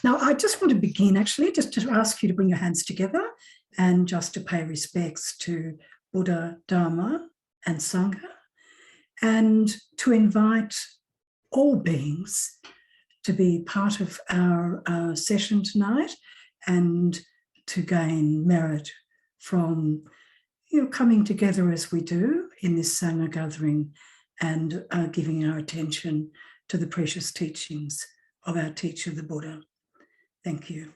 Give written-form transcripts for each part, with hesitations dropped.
Now, I just want to begin actually just to ask you to bring your hands together and just to pay respects to Buddha, Dharma, and Sangha, and to invite all beings to be part of our session tonight and to gain merit from coming together as we do in this Sangha gathering and giving our attention to the precious teachings of our teacher, the Buddha. Thank you.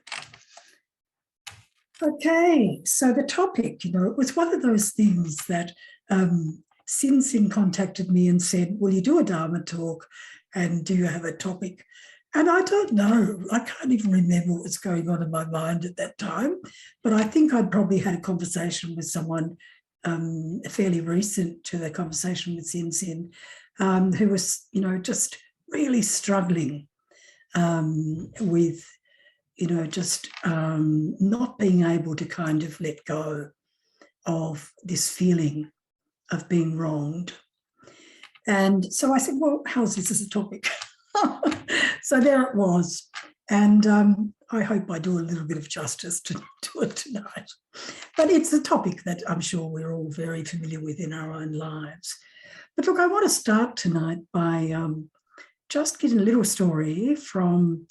Okay, so the topic, it was one of those things that Sin contacted me and said, will you do a Dharma talk and do you have a topic? And I don't know, I can't even remember what was going on in my mind at that time, but I think I'd probably had a conversation with someone fairly recent to the conversation with Sin, who was, just really struggling with, just not being able to kind of let go of this feeling of being wronged. And so I said, well, how's this as a topic? So there it was. And I hope I do a little bit of justice to it tonight. But it's a topic that I'm sure we're all very familiar with in our own lives. But look, I want to start tonight by just getting a little story from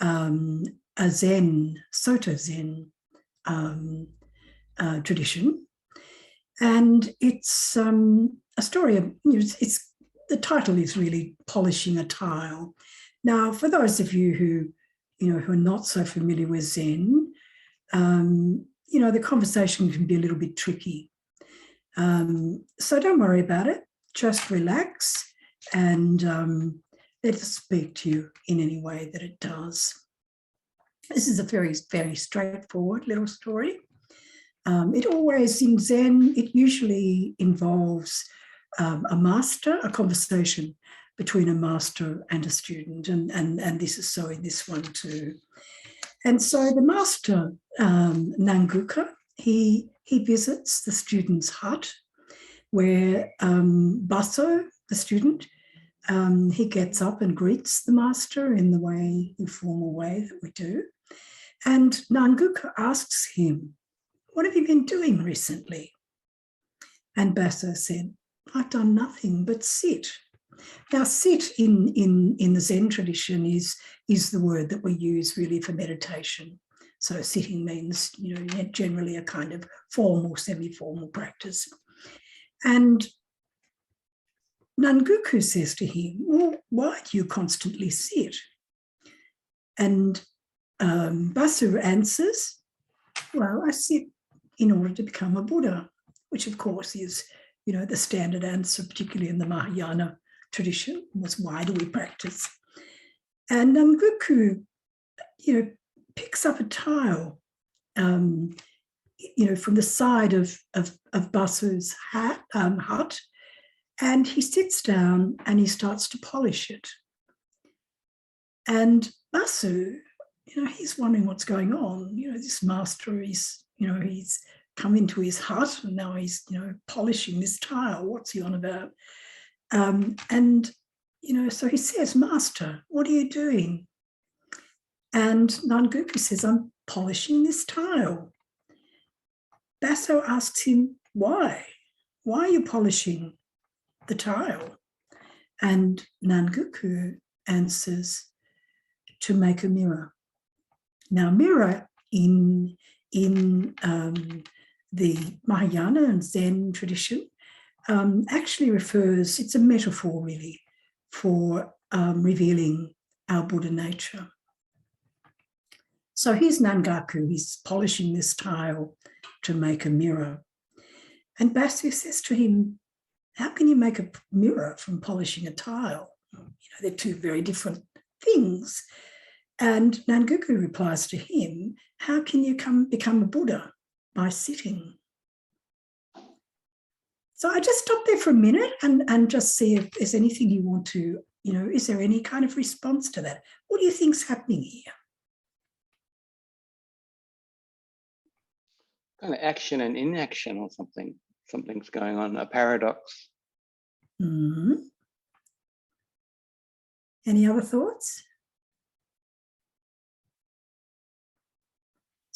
a Zen, Soto Zen tradition. And it's a story of, the title is really Polishing a Tile. Now, for those of you who are not so familiar with Zen, the conversation can be a little bit tricky. So don't worry about it. Just relax and let us speak to you in any way that it does. This is a very, very straightforward little story. It always, in Zen, it usually involves a master, a conversation between a master and a student, and this is so in this one too. And so the master, Nanguka, he visits the student's hut where Baso, the student, he gets up and greets the master in the informal way that we do. And Nanguka asks him, what have you been doing recently? And Baso said, I've done nothing but sit. Now, sit in the Zen tradition is the word that we use really for meditation. So sitting means, generally a kind of formal, semi-formal practice. And Nanguku says to him, well, why do you constantly sit? And Basu answers, well, I sit in order to become a Buddha, which of course is, the standard answer, particularly in the Mahayana tradition, was why do we practice? And Nanguku, picks up a tile, from the side of Basu's hut, and he sits down and he starts to polish it. And Basu, he's wondering what's going on. This master is, he's come into his hut and now he's, polishing this tile. What's he on about? So he says, Master, what are you doing? And Nanguku says, I'm polishing this tile. Baso asks him, why? Why are you polishing the tile? And Nanguku answers, to make a mirror. Now, mirror in the Mahayana and Zen tradition actually refers, it's a metaphor really, for revealing our Buddha nature. So here's Nangaku, he's polishing this tile to make a mirror. And Basu says to him, how can you make a mirror from polishing a tile? They're two very different things. And Nanguku replies to him, how can you become a Buddha? By sitting. So I just stop there for a minute and just see if there's anything you want to, is there any kind of response to that? What do you think's happening here? Kind of action and inaction or something. Something's going on, a paradox. Mm-hmm. Any other thoughts?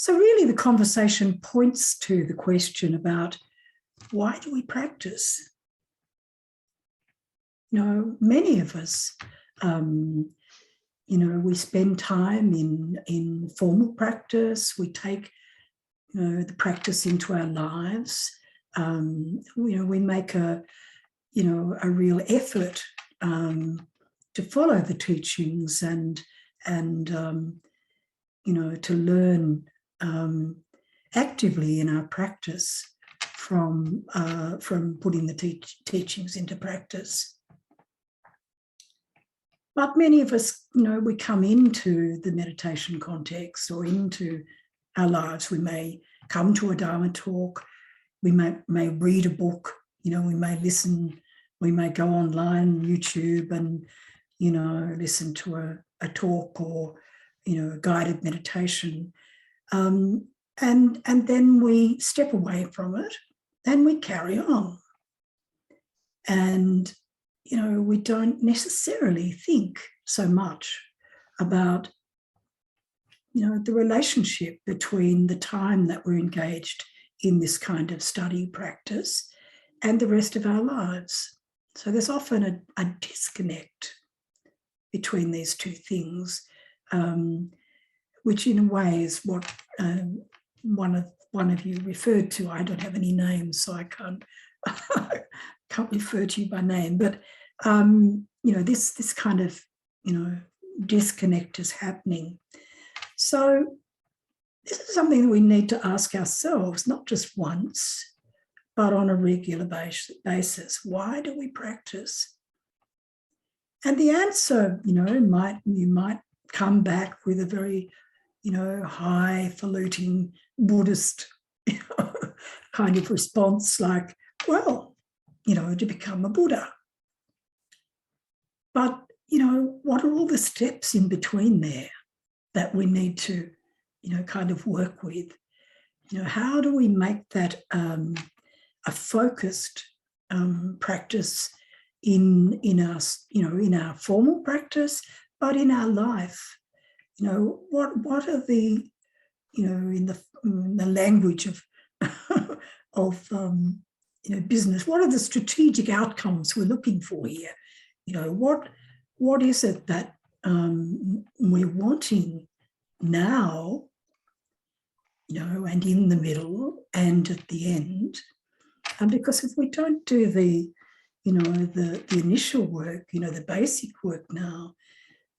So really the conversation points to the question about, why do we practice? You know, many of us, you know, we spend time in formal practice. We take, you know, the practice into our lives. You know, we make a real effort to follow the teachings and you know, to learn actively in our practice from putting the teachings into practice. But many of us, you know, we come into the meditation context or into our lives. We may come to a Dharma talk, we may read a book, you know, we may listen, we may go online, YouTube, and, you know, listen to a talk or, you know, a guided meditation. And then we step away from it and we carry on. And, you know, we don't necessarily think so much about, you know, the relationship between the time that we're engaged in this kind of study practice and the rest of our lives. So there's often a disconnect between these two things, which in a way is what one of you referred to. I don't have any names, so I can't refer to you by name. But you know, this kind of, you know, disconnect is happening. So this is something that we need to ask ourselves, not just once, but on a regular basis. Why do we practice? And the answer, you know, you might come back with a very, you know, highfalutin Buddhist, you know, kind of response, like, well, you know, to become a Buddha. But, you know, what are all the steps in between there that we need to, you know, kind of work with? You know, how do we make that a focused practice in our, you know, in our formal practice, but in our life? You know, what are the, you know, in the language of of you know, business, what are the strategic outcomes we're looking for here? You know, what is it that we're wanting now, you know, and in the middle and at the end? And because if we don't do the, you know, the initial work, you know, the basic work now,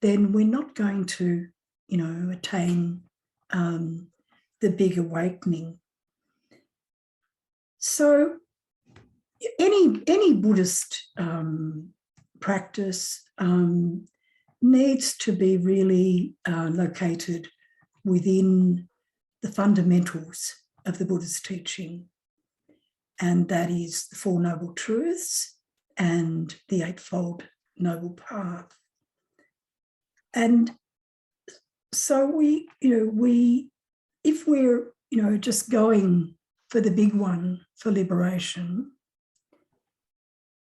then we're not going to, you know, attain the big awakening. So any Buddhist practice needs to be really located within the fundamentals of the Buddha's teaching, and that is the Four Noble Truths and the Eightfold Noble Path. And so if we're, you know, just going for the big one, for liberation,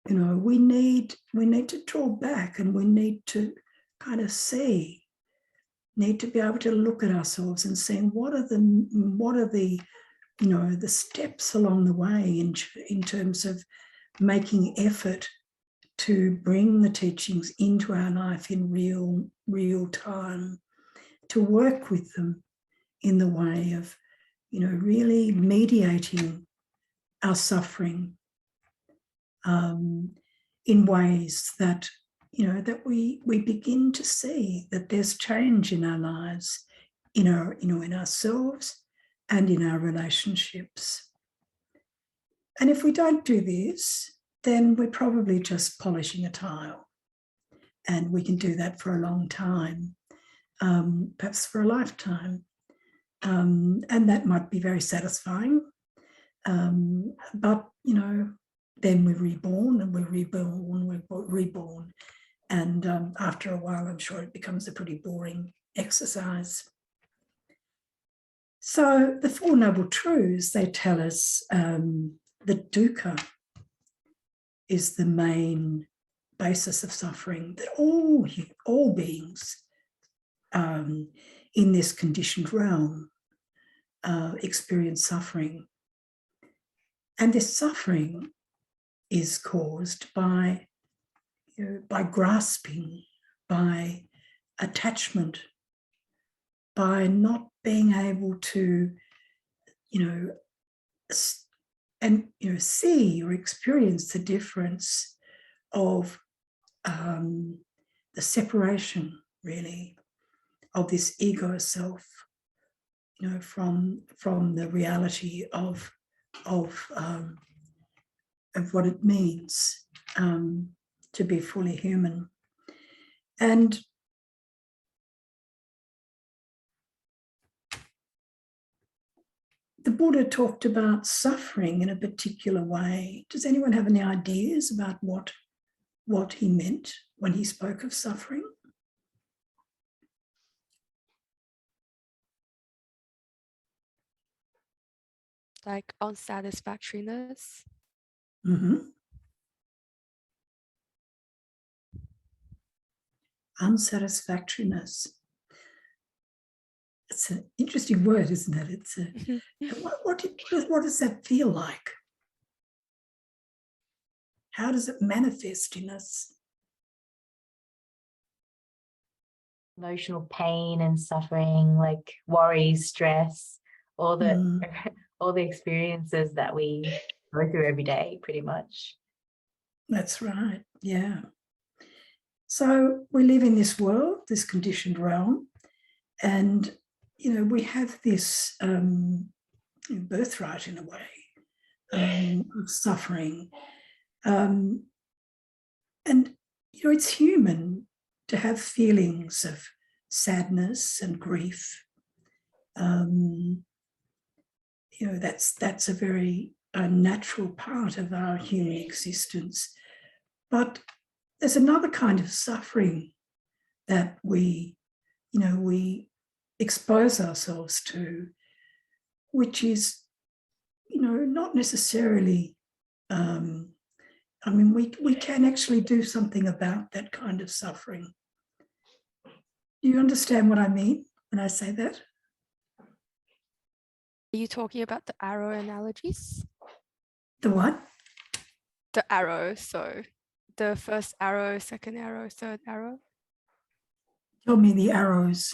you know, we need to draw back, and we need to kind of need to be able to look at ourselves and say, what are the you know, the steps along the way in terms of making effort to bring the teachings into our life in real time, to work with them in the way of, you know, really mediating our suffering in ways that, you know, that we begin to see that there's change in our lives, in ourselves and in our relationships. And if we don't do this, then we're probably just polishing a tile, and we can do that for a long time, perhaps for a lifetime, and that might be very satisfying. But, you know, then we're reborn and we're reborn. And after a while, I'm sure it becomes a pretty boring exercise. So the Four Noble Truths, they tell us that dukkha is the main basis of suffering, that all beings in this conditioned realm experience suffering. And this suffering is caused by, by grasping, by attachment, by not being able to, see or experience the difference of the separation, really, of this ego self, from the reality of what it means to be fully human. And the Buddha talked about suffering in a particular way. Does anyone have any ideas about what he meant when he spoke of suffering? Like unsatisfactoriness. Mm-hmm. Unsatisfactoriness. It's an interesting word, isn't it? It's what does that feel like? How does it manifest in us? Emotional pain and suffering, like worry, stress, all the experiences that we go through every day, pretty much. That's right. Yeah. So we live in this world, this conditioned realm, and we have this birthright in a way of suffering, and it's human to have feelings of sadness and grief. That's a very natural part of our human existence. But there's another kind of suffering that we expose ourselves to, which is, not necessarily, we can actually do something about that kind of suffering. Do you understand what I mean when I say that? Are you talking about the arrow analogies? The what? The arrow, so the first arrow, second arrow, third arrow. Tell me the arrows.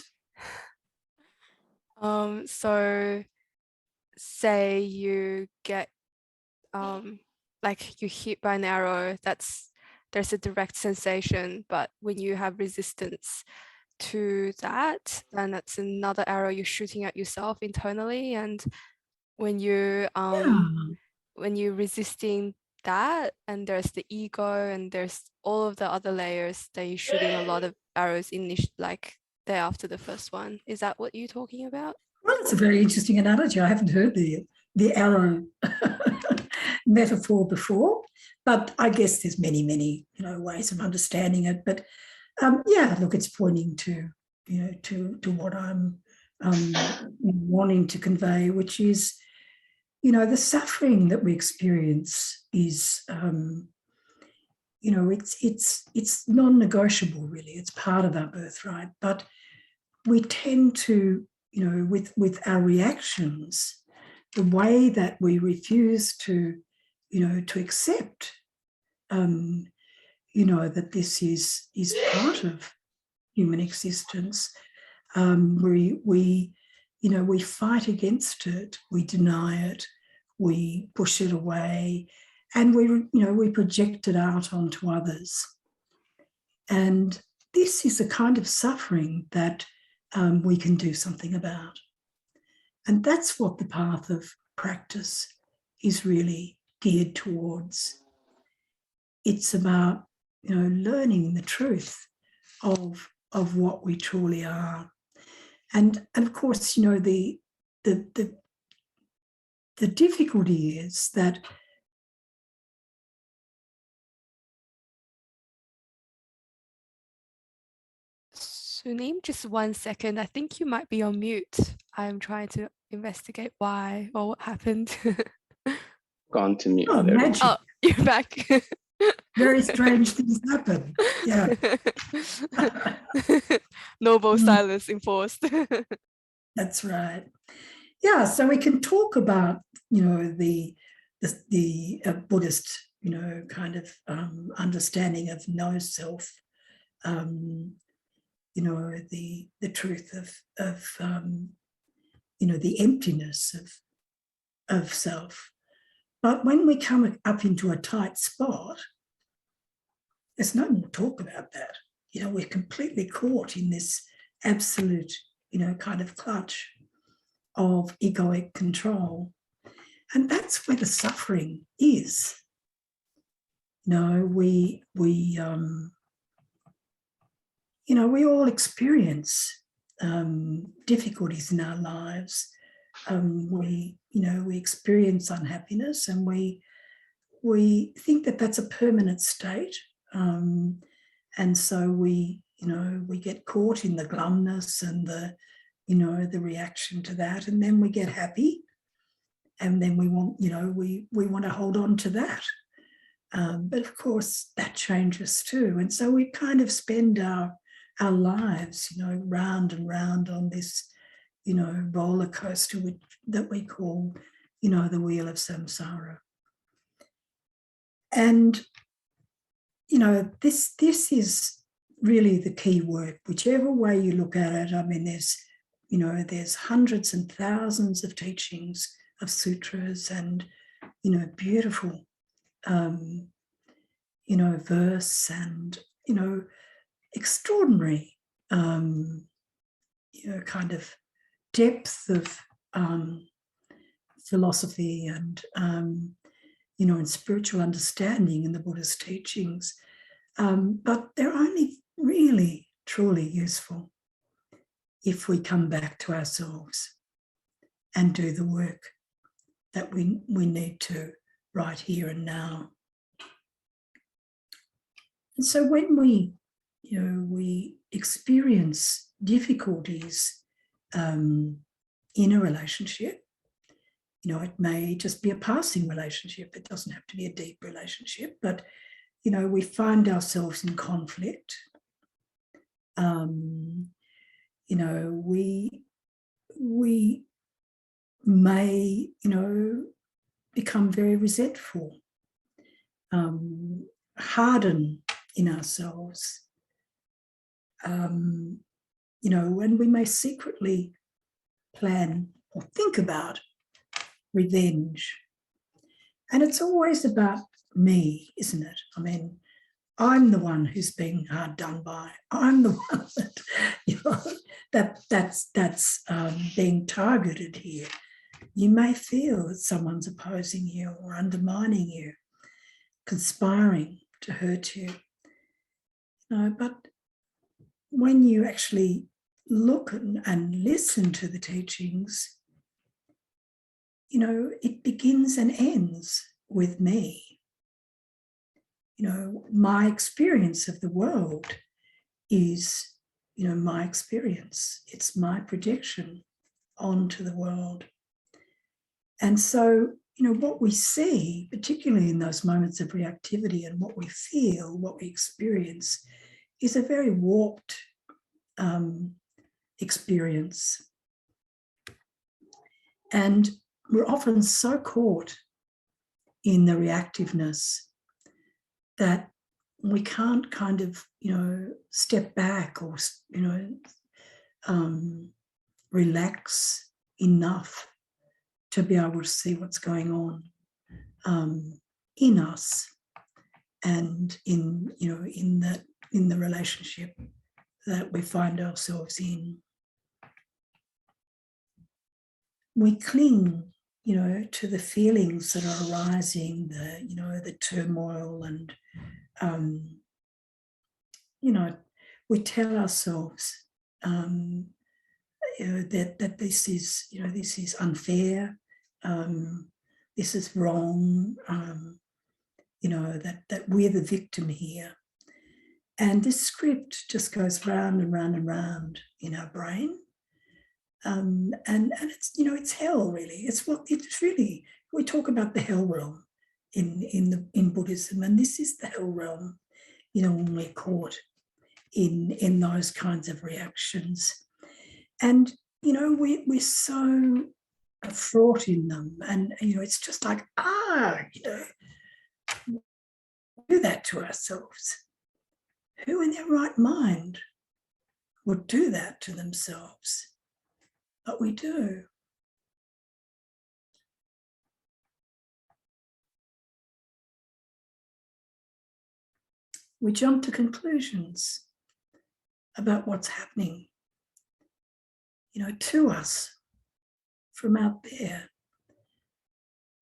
So say you get like you hit by an arrow, there's a direct sensation, but when you have resistance to that, then that's another arrow you're shooting at yourself internally. And when you when you're resisting that, and there's the ego and there's all of the other layers that you're shooting a lot of arrows in, like there after the first one. Is that what you're talking about? Well, it's a very interesting analogy. I haven't heard the arrow metaphor before, but I guess there's many ways of understanding it. But look, it's pointing to to what I'm wanting to convey, which is the suffering that we experience is it's non-negotiable, really. It's part of our birthright, but we tend to with our reactions, the way that we refuse to to accept that this is part of human existence. We fight against it, we deny it, we push it away, and we project it out onto others. And this is a kind of suffering that we can do something about. And that's what the path of practice is really geared towards. It's about learning the truth of what we truly are. And of course, the difficulty is that Sunim, just 1 second. I think you might be on mute. I'm trying to investigate why or what happened. Gone to mute. oh, There we go. magic. Oh, you're back. Very strange things happen. Yeah. Noble silence enforced. That's right. yeah, so we can talk about, the Buddhist, kind of understanding of no self, the truth of the emptiness of self. But when we come up into a tight spot, there's no more talk about that. We're completely caught in this absolute, kind of clutch of egoic control. And that's where the suffering is. We all experience difficulties in our lives. We experience unhappiness, and we think that that's a permanent state. And so we get caught in the glumness and the reaction to that, and then we get happy, and then we want to hold on to that. But of course that changes too, and so we kind of spend our lives round and round on this roller coaster that we call the wheel of samsara. And this is really the key work, whichever way you look at it. I mean, there's hundreds and thousands of teachings of sutras and beautiful verse and extraordinary kind of depth of philosophy and and spiritual understanding in the Buddhist teachings, but they're only really truly useful if we come back to ourselves and do the work that we need to right here and now. And so when we experience difficulties in a relationship, it may just be a passing relationship. It doesn't have to be a deep relationship, but we find ourselves in conflict. We may become very resentful, harden in ourselves, and we may secretly plan or think about revenge. And it's always about me, isn't it? I mean, I'm the one who's being hard done by. I'm the one that's being targeted here. You may feel that someone's opposing you or undermining you, conspiring to hurt you. But when you actually look and listen to the teachings, it begins and ends with me. My experience of the world is, my experience. It's my projection onto the world. And so, what we see, particularly in those moments of reactivity, and what we feel, what we experience, is a very warped experience. And we're often so caught in the reactiveness that we can't kind of, step back or, relax enough to be able to see what's going on in us and in the relationship that we find ourselves in. We cling, to the feelings that are arising, the turmoil, and we tell ourselves that this is unfair, this is wrong, that we're the victim here. And this script just goes round and round and round in our brain. And it's, it's hell, really. It's really, we talk about the hell realm in Buddhism, and this is the hell realm, when we're caught in those kinds of reactions. And, we're so fraught in them. And, it's just like, do that to ourselves. Who in their right mind would do that to themselves? But we do. We jump to conclusions about what's happening, to us from out there.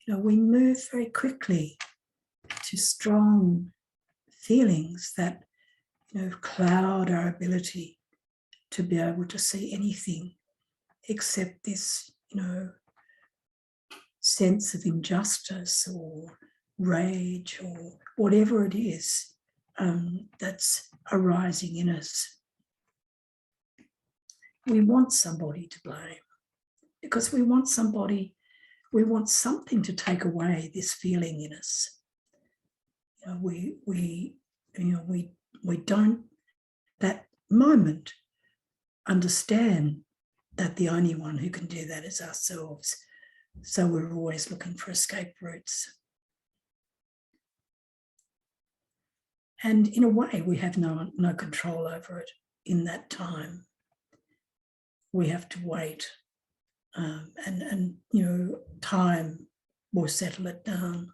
We move very quickly to strong feelings that, cloud our ability to be able to see anything except this, sense of injustice or rage or whatever it is that's arising in us. We want somebody to blame because we want something to take away this feeling in us. We don't that moment understand that the only one who can do that is ourselves. So we're always looking for escape routes. And in a way, we have no control over it in that time. We have to wait, and time will settle it down.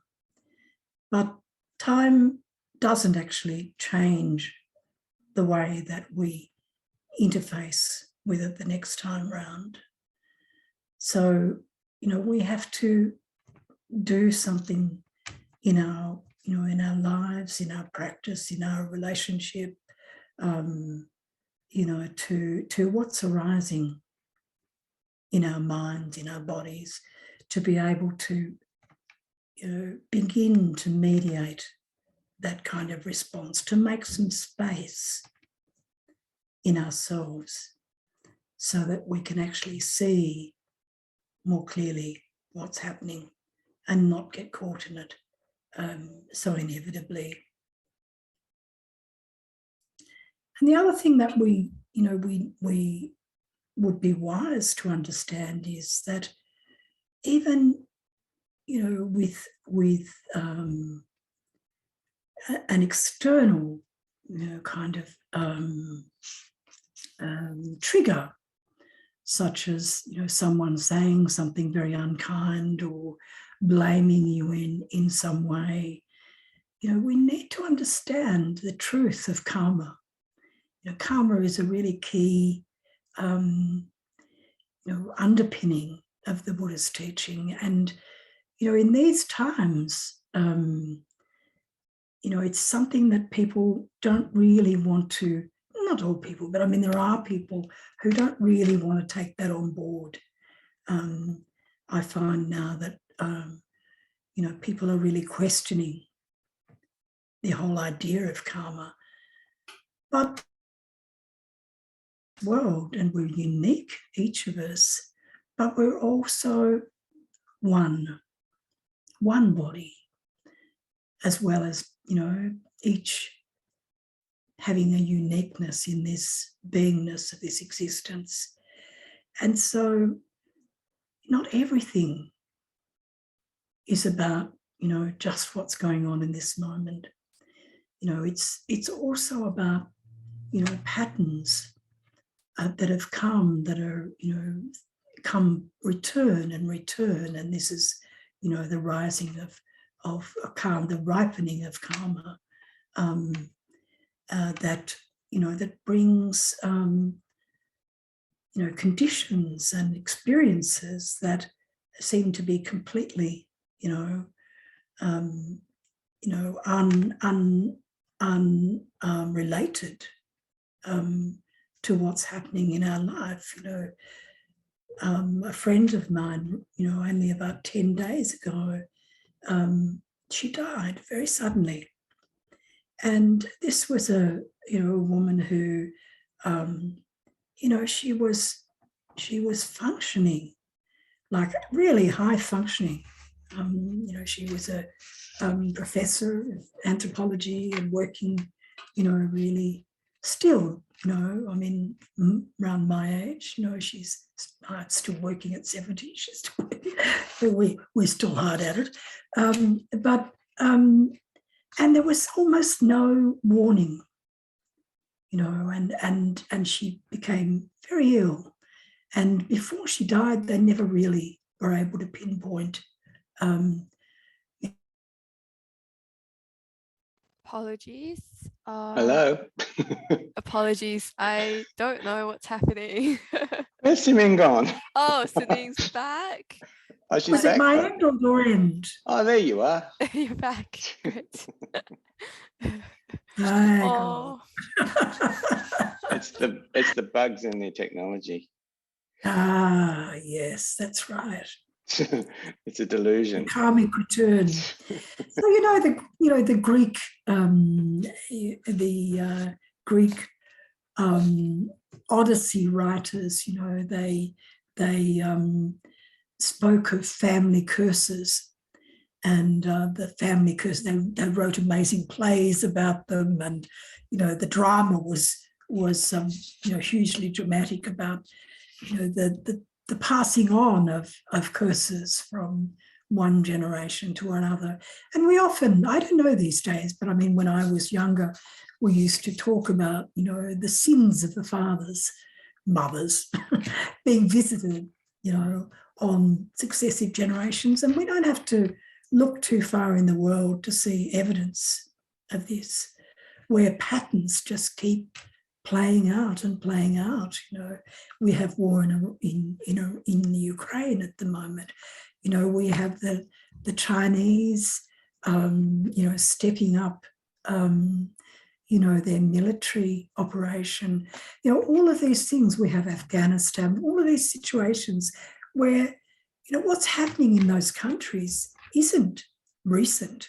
But time doesn't actually change the way that we interface with it the next time round. So, we have to do something in our lives, in our practice, in our relationship, to what's arising in our minds, in our bodies, to be able to, begin to mediate that kind of response, to make some space in ourselves so that we can actually see more clearly what's happening and not get caught in it so inevitably. And the other thing that we would be wise to understand is that even, with an external, kind of trigger, such as, someone saying something very unkind or blaming you in some way, we need to understand the truth of karma. Karma is a really key, underpinning of the Buddha's teaching. And, in these times, it's something that people don't really want to, not all people, but there are people who don't really want to take that on board. I find now that, people are really questioning the whole idea of karma. But world, and we're unique, each of us, but we're also one body, as well as, each having a uniqueness in this beingness of this existence. And so not everything is about, just what's going on in this moment. It's also about, patterns that have come, that are, return, and this is, the rising of karma, the ripening of karma, that, that brings, conditions and experiences that seem to be completely, unrelated to what's happening in our life. A friend of mine, only about 10 days ago, she died very suddenly. And this was a woman who, she was functioning, like really high functioning. She was a professor of anthropology and working, really still, around my age, she's It's still working at 70. She's still working. We're still hard at it. And there was almost no warning, and she became very ill. And before she died, they never really were able to pinpoint. Apologies. Hello. Apologies. I don't know what's happening. Where's Simin gone? Oh, Sunim's back. Oh, she's Was back. it my end or your end? Oh, there you are. You're back. Great. Oh. It's the bugs in the technology. Ah, yes, that's right. It's a delusion. Karmic return. So the Greek Greek Odyssey writers, they spoke of family curses, and the family curse. They wrote amazing plays about them, and the drama was hugely dramatic about the passing on of curses from one generation to another. And we often, I don't know these days, but I mean, when I was younger, we used to talk about, the sins of the fathers, mothers being visited, on successive generations. And we don't have to look too far in the world to see evidence of this, where patterns just keep playing out and playing out. We have war in the Ukraine at the moment. We have the Chinese, stepping up, their military operation. All of these things. We have Afghanistan. All of these situations where, what's happening in those countries isn't recent.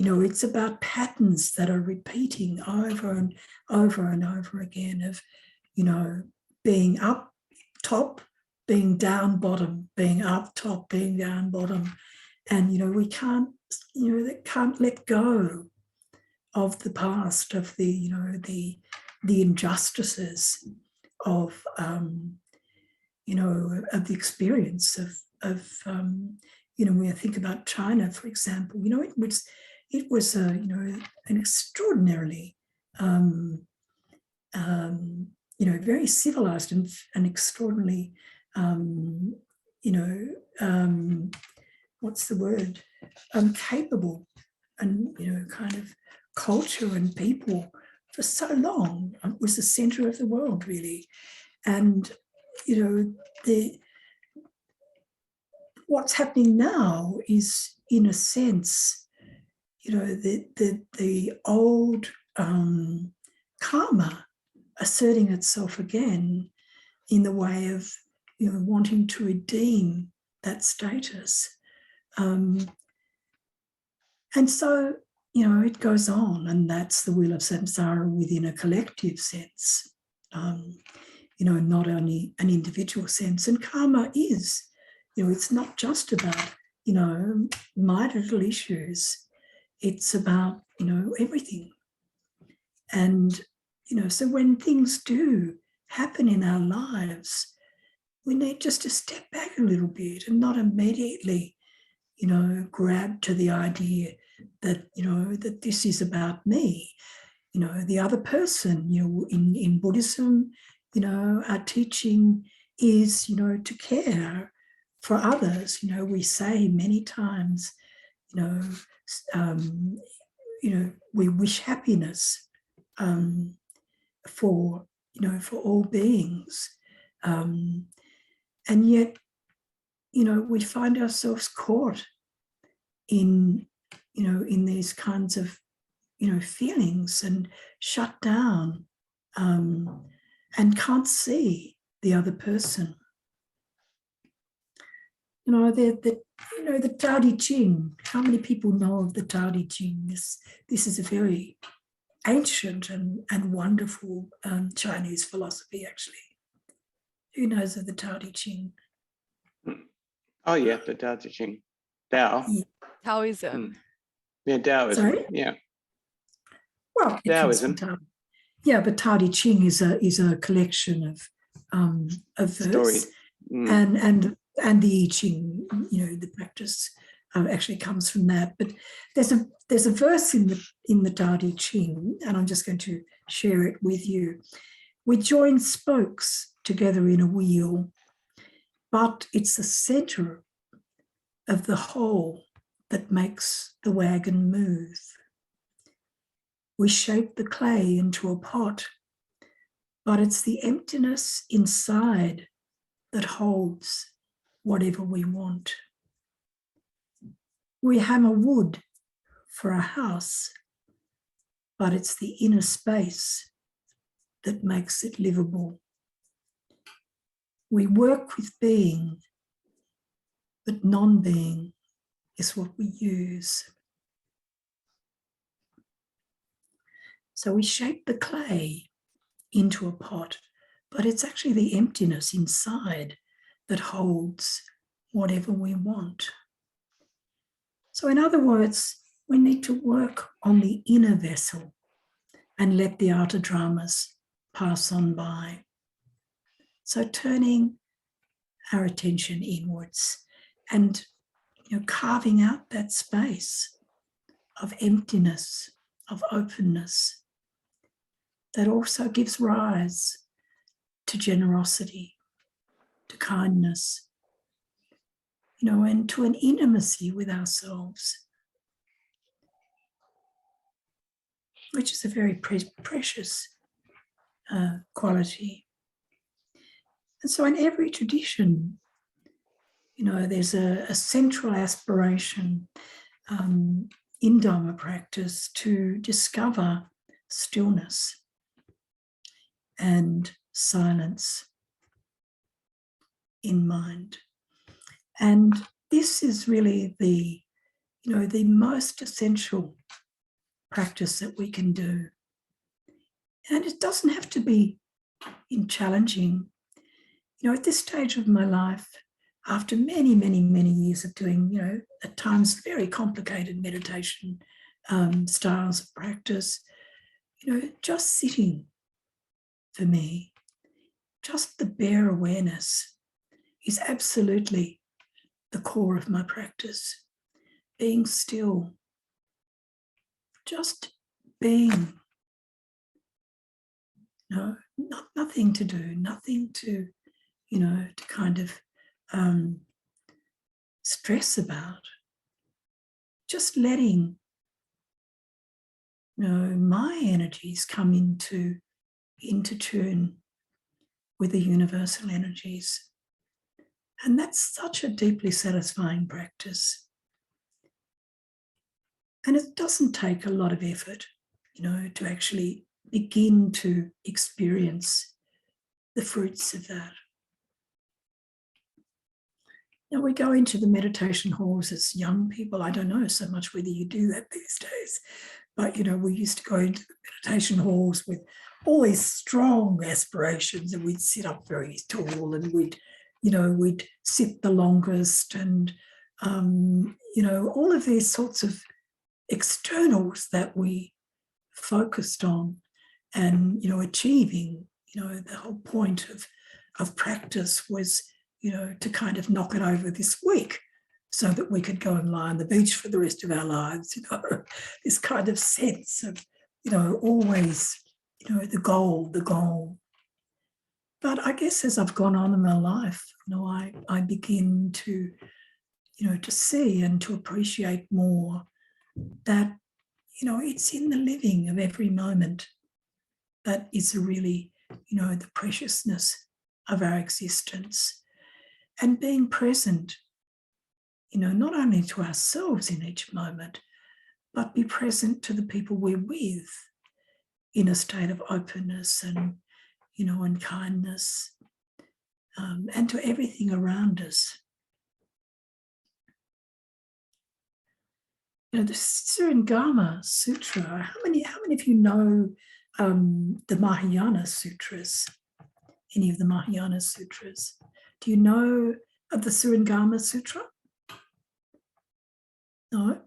It's about patterns that are repeating over and over and over again of, being up top, being down bottom, being up top, being down bottom. And, we can't let go of the past, of the injustices of the experience of when I think about China, for example, it was an extraordinarily very civilized and extraordinarily what's the word, capable and kind of culture and people for so long. It was the center of the world, really. And what's happening now is, in a sense, the old karma asserting itself again in the way of wanting to redeem that status, and so it goes on, and that's the wheel of samsara within a collective sense, not only an individual sense. And karma is, it's not just about my little issues. It's about everything. And so when things do happen in our lives, we need just to step back a little bit and not immediately grab to the idea that that this is about me, the other person. In Buddhism, our teaching is to care for others. We say many times, we wish happiness for all beings, and yet we find ourselves caught in these kinds of feelings and shut down, and can't see the other person. The Tao Te Ching. How many people know of the Tao Te Ching? This is a very ancient and wonderful Chinese philosophy, actually. Who knows of the Tao Te Ching? Oh yeah, the Tao Te Ching. Tao. Yeah. Taoism. Yeah, Taoism. Sorry? Yeah. Well, Taoism. yeah, but Tao Te Ching is a collection a verse. Story. And the I Ching, the practice actually comes from that. But there's a verse in the Tao Te Ching, and I'm just going to share it with you. We join spokes together in a wheel, but it's the center of the whole that makes the wagon move. We shape the clay into a pot, but it's the emptiness inside that holds whatever we want. We hammer wood for a house, but it's the inner space that makes it livable. We work with being, but non-being is what we use. So we shape the clay into a pot, but it's actually the emptiness inside that holds whatever we want. So in other words, we need to work on the inner vessel and let the outer dramas pass on by. So turning our attention inwards and carving out that space of emptiness, of openness, that also gives rise to generosity, to kindness, and to an intimacy with ourselves, which is a very precious quality. And so in every tradition, there's a central aspiration in Dharma practice to discover stillness and silence in mind. And this is really the most essential practice that we can do. And it doesn't have to be challenging. At this stage of my life, after many, many, many years of doing, at times very complicated meditation styles of practice, just sitting for me, just the bare awareness is absolutely the core of my practice. Being still, just being, nothing to do, nothing to, to kind of stress about. Just letting, my energies come into tune with the universal energies. And that's such a deeply satisfying practice. And it doesn't take a lot of effort, to actually begin to experience the fruits of that. Now we go into the meditation halls as young people. I don't know so much whether you do that these days, but we used to go into the meditation halls with all these strong aspirations, and we'd sit up very tall, and we'd sit the longest, and all of these sorts of externals that we focused on, and achieving. The whole point of practice was to kind of knock it over this week so that we could go and lie on the beach for the rest of our lives, this kind of sense of, always, the goal. But I guess as I've gone on in my life, I begin to, to see and to appreciate more that, it's in the living of every moment that is really, the preciousness of our existence. And being present, not only to ourselves in each moment, but be present to the people we're with in a state of openness and, and kindness, and to everything around us. The Surangama Sutra, how many of you know the Mahayana Sutras? Any of the Mahayana Sutras? Do you know of the Surangama Sutra? No?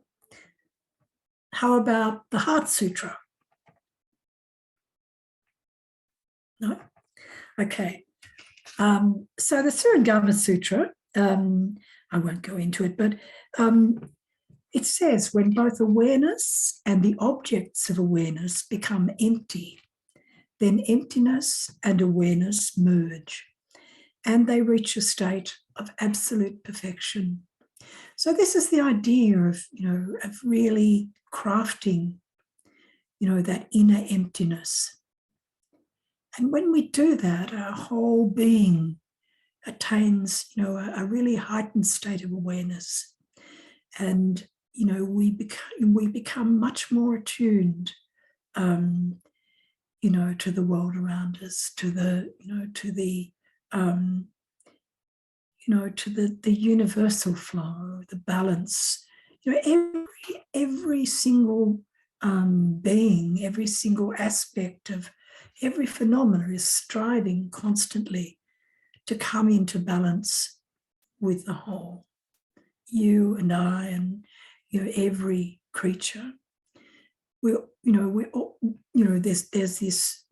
How about the Heart Sutra? No? Okay. So the Surangama Sutra, I won't go into it, but it says when both awareness and the objects of awareness become empty, then emptiness and awareness merge, and they reach a state of absolute perfection. So this is the idea of, of really crafting, that inner emptiness. And when we do that, our whole being attains, a really heightened state of awareness. And, we become much more attuned, to the world around us, to the universal flow, the balance. Every single being, every single aspect of every phenomena is striving constantly to come into balance with the whole. You and I, and every creature. There's this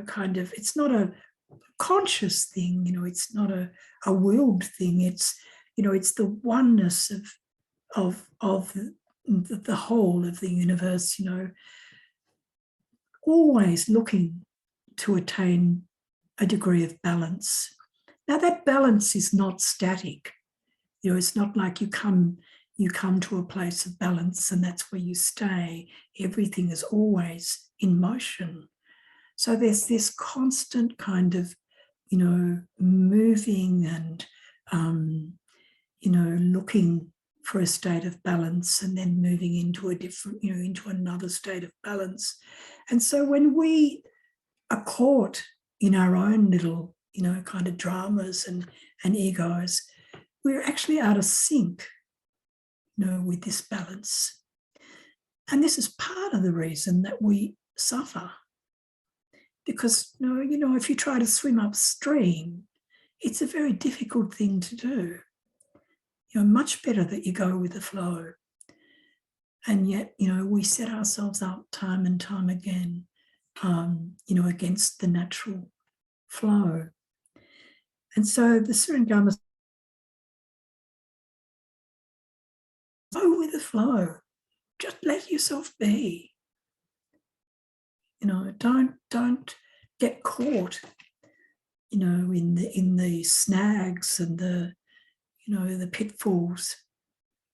kind of, it's not a conscious thing, it's not a willed thing. It's it's the oneness of the whole of the universe. Always looking to attain a degree of balance. Now that balance is not static. It's not like you come to a place of balance and that's where you stay. Everything is always in motion. So there's this constant kind of, moving and, looking for a state of balance and then moving into a different, into another state of balance. And so when we are caught in our own little, kind of dramas and egos, we're actually out of sync, with this balance. And this is part of the reason that we suffer. Because, if you try to swim upstream, it's a very difficult thing to do. Much better that you go with the flow. And yet, we set ourselves up time and time again, against the natural flow. And so the Surangama, go with the flow. Just let yourself be. Don't get caught, in the snags and the pitfalls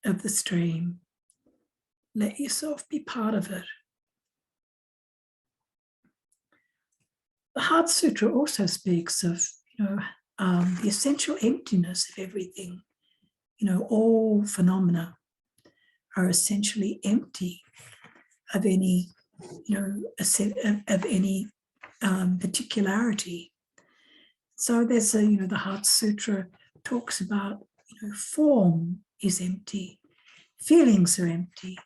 of the stream. Let yourself be part of it. The Heart Sutra also speaks of, the essential emptiness of everything. All phenomena are essentially empty of any, of any particularity. So there's the Heart Sutra talks about, form is empty, feelings are empty,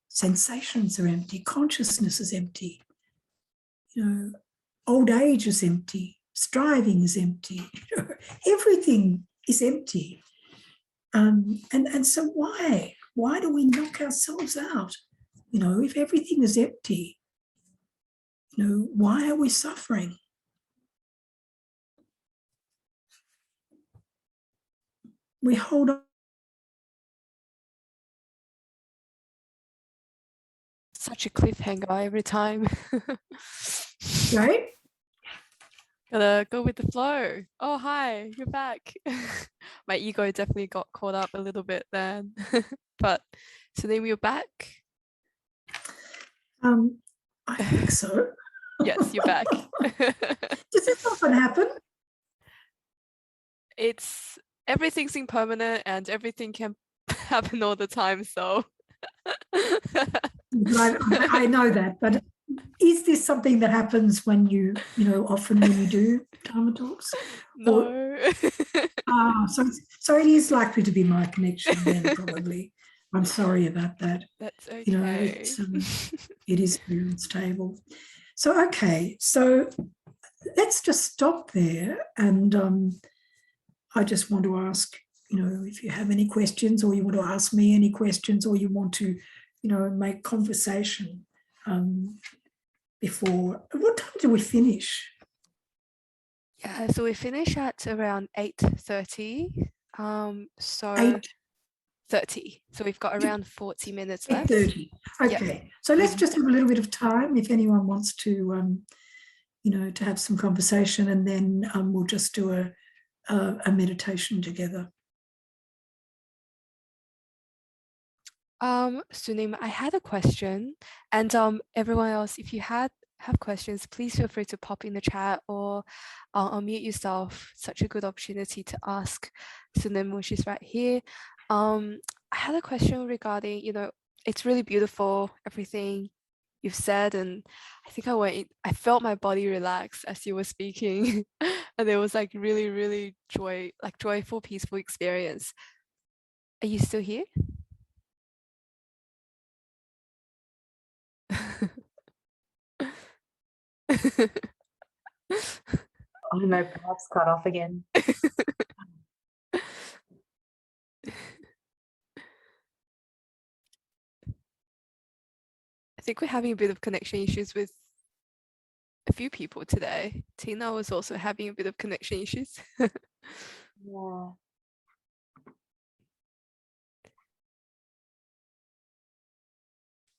sensations are empty, consciousness is empty, old age is empty, striving is empty, everything is empty. And so why do we knock ourselves out? If everything is empty, why are we suffering? We hold on. Such a cliffhanger every time. Right? Gotta go with the flow. Oh, hi, you're back. My ego definitely got caught up a little bit then. But Sunim, you're back? I think so. Yes, you're back. Does this often happen? Everything's impermanent and everything can happen all the time, so. I know that, but is this something that happens when often when you do Dharma talks? No. So it is likely to be my connection then, probably. I'm sorry about that. That's okay. It is very unstable. So, okay, so let's just stop there. And I just want to ask, if you have any questions, or you want to ask me any questions, or you want to, make conversation before. What time do we finish? Yeah, so we finish at around 8:30. So 8:30. So we've got around 40 minutes left. 8:30. Okay. So let's just have a little bit of time if anyone wants to, to have some conversation, and then we'll just do a meditation together. Sunim, I had a question, and everyone else, if you have questions, please feel free to pop in the chat or unmute yourself. Such a good opportunity to ask Sunim when she's right here. I had a question regarding, it's really beautiful, everything you've said, and I think I felt my body relax as you were speaking, and it was like really, really joyful, peaceful experience. Are you still here? Oh no, perhaps cut off again. I think we're having a bit of connection issues with a few people today. Tina was also having a bit of connection issues. Yeah.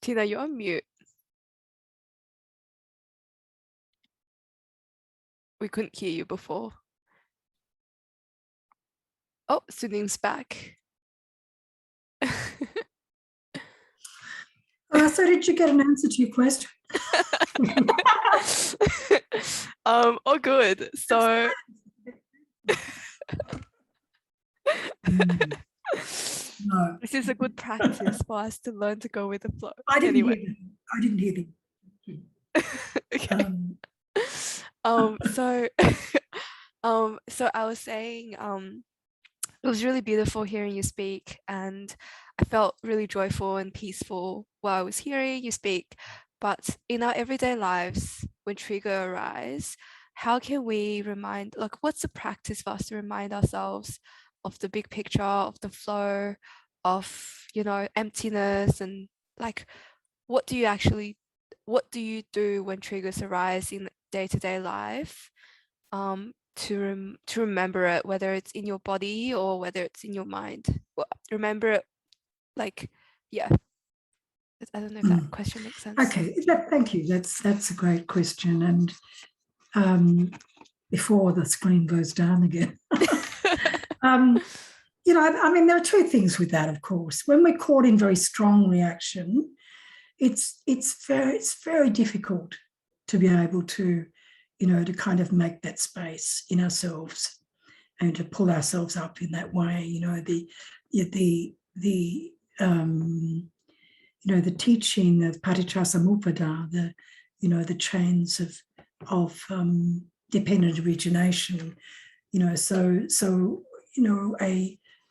Tina, you're on mute. We couldn't hear you before. Oh, Sunim's back. So did you get an answer to your question? Oh, good. So No. this is a good practice for us to learn to go with the flow. I didn't Anyway. hear them. I didn't hear them. Okay. So I was saying, it was really beautiful hearing you speak, and I felt really joyful and peaceful while I was hearing you speak. But in our everyday lives, when trigger arise, how can we what's the practice for us to remind ourselves of the big picture, of the flow, of, emptiness, and what do you do when triggers arise in day-to-day life, to remember it, whether it's in your body or whether it's in your mind? Well, remember it, yeah. I don't know if that question makes sense. Okay, thank you. That's a great question. And before the screen goes down again, there are two things with that, of course. When we're caught in very strong reaction, it's very difficult to be able to, to kind of make that space in ourselves and to pull ourselves up in that way. The teaching of Paticcasamuppada, the chains of dependent origination.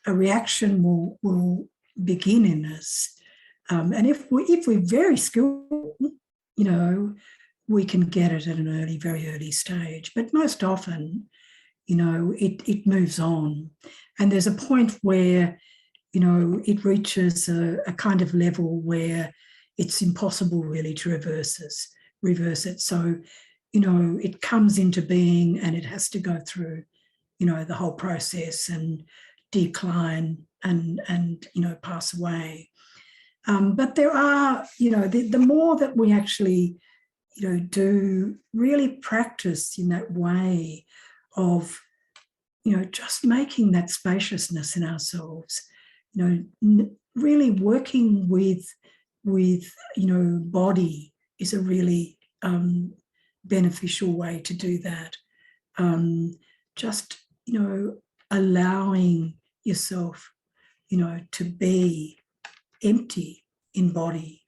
A reaction will begin in us. And if we're very skillful, we can get it at an very early stage. But most often, it moves on. And there's a point where, it reaches a kind of level where it's impossible really to reverse it. So, it comes into being and it has to go through, the whole process and decline and pass away. But there are, the more that we actually, do really practice in that way of, just making that spaciousness in ourselves, really working with body is a really beneficial way to do that. Just, allowing yourself, to be empty in body.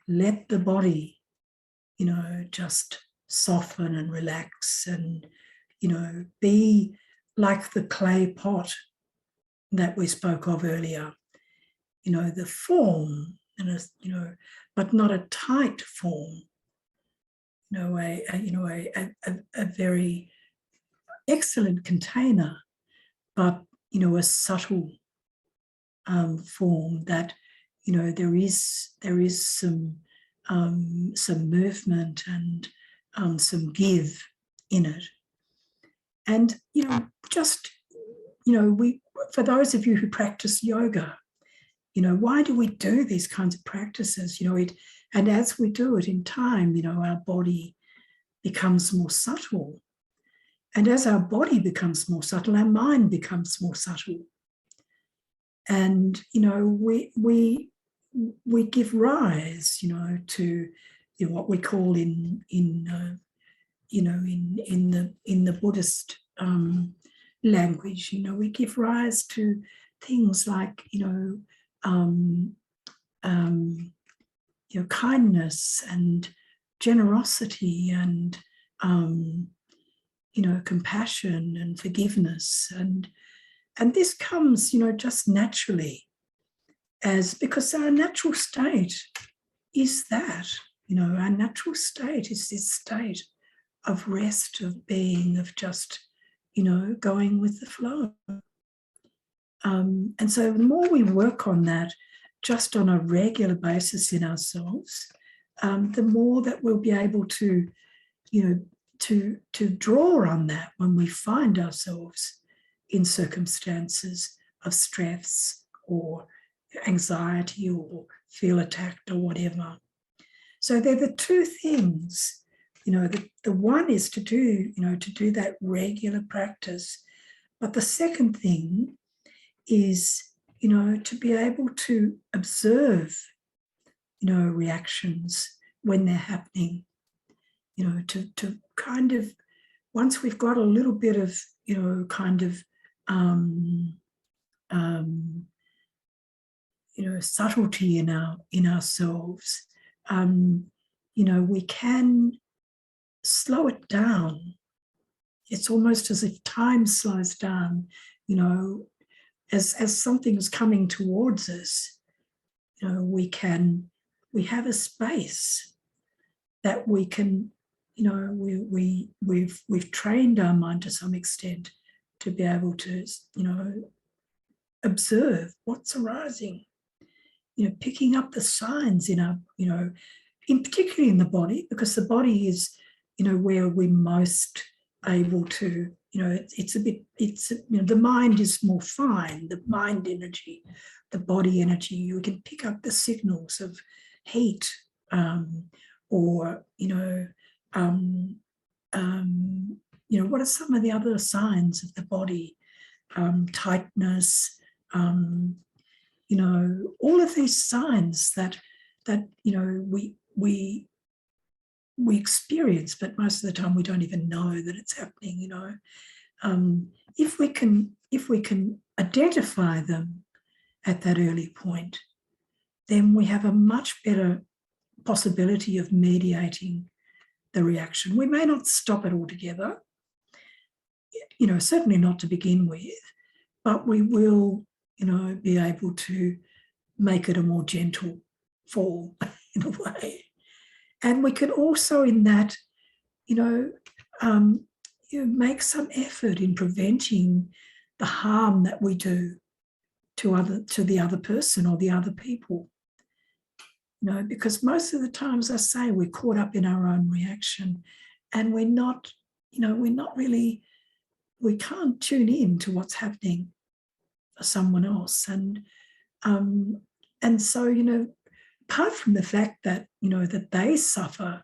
Let the body, just soften and relax and, be like the clay pot that we spoke of earlier, the form, but not a tight form, a very excellent container, but, a subtle form that, there is some movement and some give in it. And, just, for those of you who practice yoga, why do we do these kinds of practices? And as we do it in time, our body becomes more subtle. And as our body becomes more subtle, our mind becomes more subtle. And, we give rise, to what we call in the Buddhist language, we give rise to things like, kindness and generosity and, compassion and forgiveness. And this comes, just naturally, because our natural state is that, our natural state is this state of rest, of being, of just, going with the flow. And so the more we work on that just on a regular basis in ourselves, the more that we'll be able to, to draw on that when we find ourselves in circumstances of stress or anxiety or feel attacked or whatever. So they're the two things. The one is to do, that regular practice. But the second thing is, to be able to observe, reactions when they're happening, to kind of, once we've got a little bit of, subtlety in ourselves, we can slow it down. It's almost as if time slows down, as something's coming towards us, we have a space that we can, we've trained our mind to some extent to be able to, observe what's arising, picking up the signs in our, in particularly in the body, because the body is, where we're most able to, the mind is more fine, the mind energy, the body energy. You can pick up the signals of heat, or, what are some of the other signs of the body? Tightness, all of these signs that we experience, but most of the time we don't even know that it's happening. If we can identify them at that early point, then we have a much better possibility of mediating the reaction. We may not stop it altogether, certainly not to begin with, but we will, be able to make it a more gentle fall in a way. And we can also in that, make some effort in preventing the harm that we do to the other person or the other people. Because most of the time, as I say, we're caught up in our own reaction and we're not really, we can't tune in to what's happening for someone else. And so, apart from the fact that, that they suffer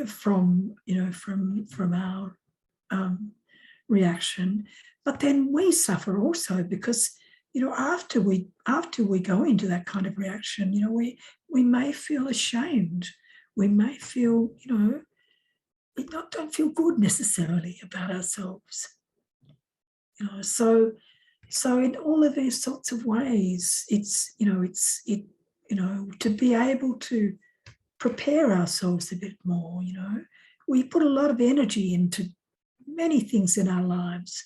from our reaction, but then we suffer also because, after we go into that kind of reaction, we may feel ashamed. We may feel, we don't feel good necessarily about ourselves. So in all of these sorts of ways, it's to be able to prepare ourselves a bit more. We put a lot of energy into many things in our lives,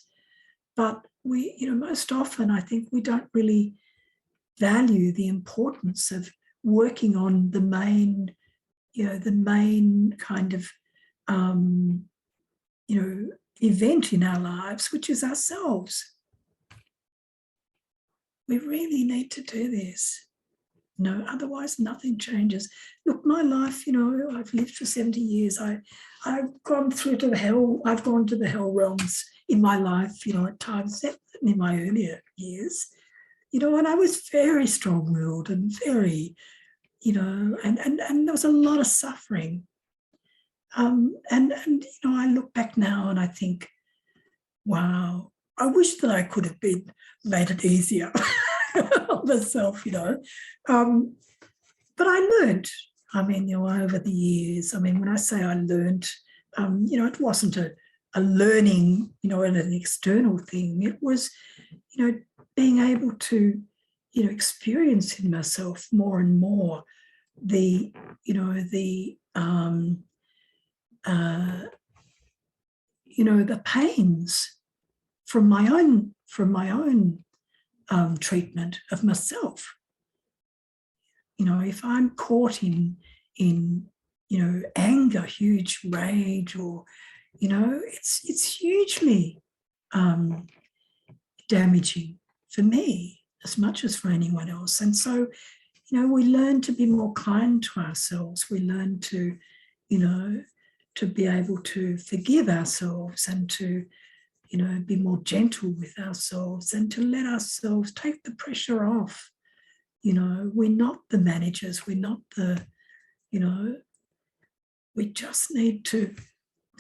but we, most often I think we don't really value the importance of working on the main kind of event in our lives, which is ourselves. We really need to do this. Otherwise nothing changes. Look, my life, I've lived for 70 years. I've gone through to the hell. I've gone to the hell realms in my life, at times, in my earlier years, and I was very strong-willed and very, and there was a lot of suffering. And I look back now and I think, wow, I wish that I could have made it easier on myself, But I learned, over the years. When I say I learned, it wasn't a learning, an external thing. It was, being able to, experience in myself more and more the pains from my own treatment of myself. If I'm caught in anger, huge rage, or it's hugely damaging for me as much as for anyone else. And so, we learn to be more kind to ourselves. We learn to, to be able to forgive ourselves and to, be more gentle with ourselves and to let ourselves take the pressure off. We're not the managers. We're not the, we just need to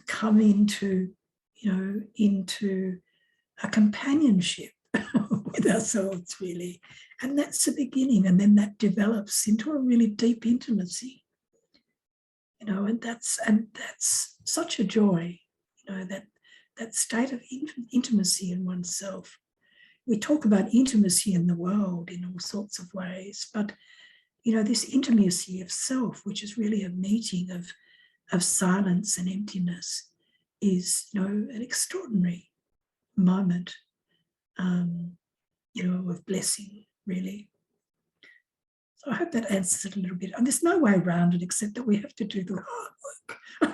come into, into a companionship with ourselves, really. And that's the beginning. And then that develops into a really deep intimacy. And that's such a joy, that state of intimacy in oneself. We talk about intimacy in the world in all sorts of ways, but this intimacy of self, which is really a meeting of silence and emptiness, is an extraordinary moment, of blessing, really. So I hope that answers it a little bit. And there's no way around it except that we have to do the hard work.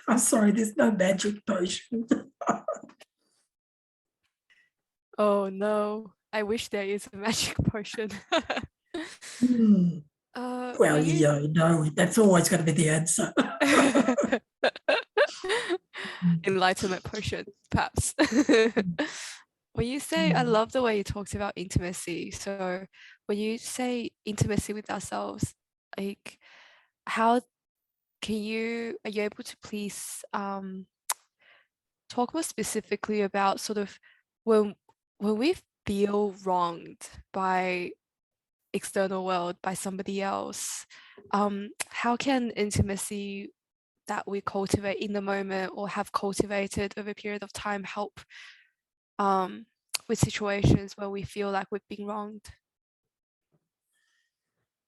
I'm sorry, there's no magic potion. Oh no, I wish there is a magic potion. Well, that's always going to be the answer. Enlightenment potion, perhaps. When you say, I love the way you talked about intimacy. So when you say intimacy with ourselves, like, how are you able to please talk more specifically about sort of when we feel wronged by external world, by somebody else, how can intimacy that we cultivate in the moment or have cultivated over a period of time help with situations where we feel like we've been wronged?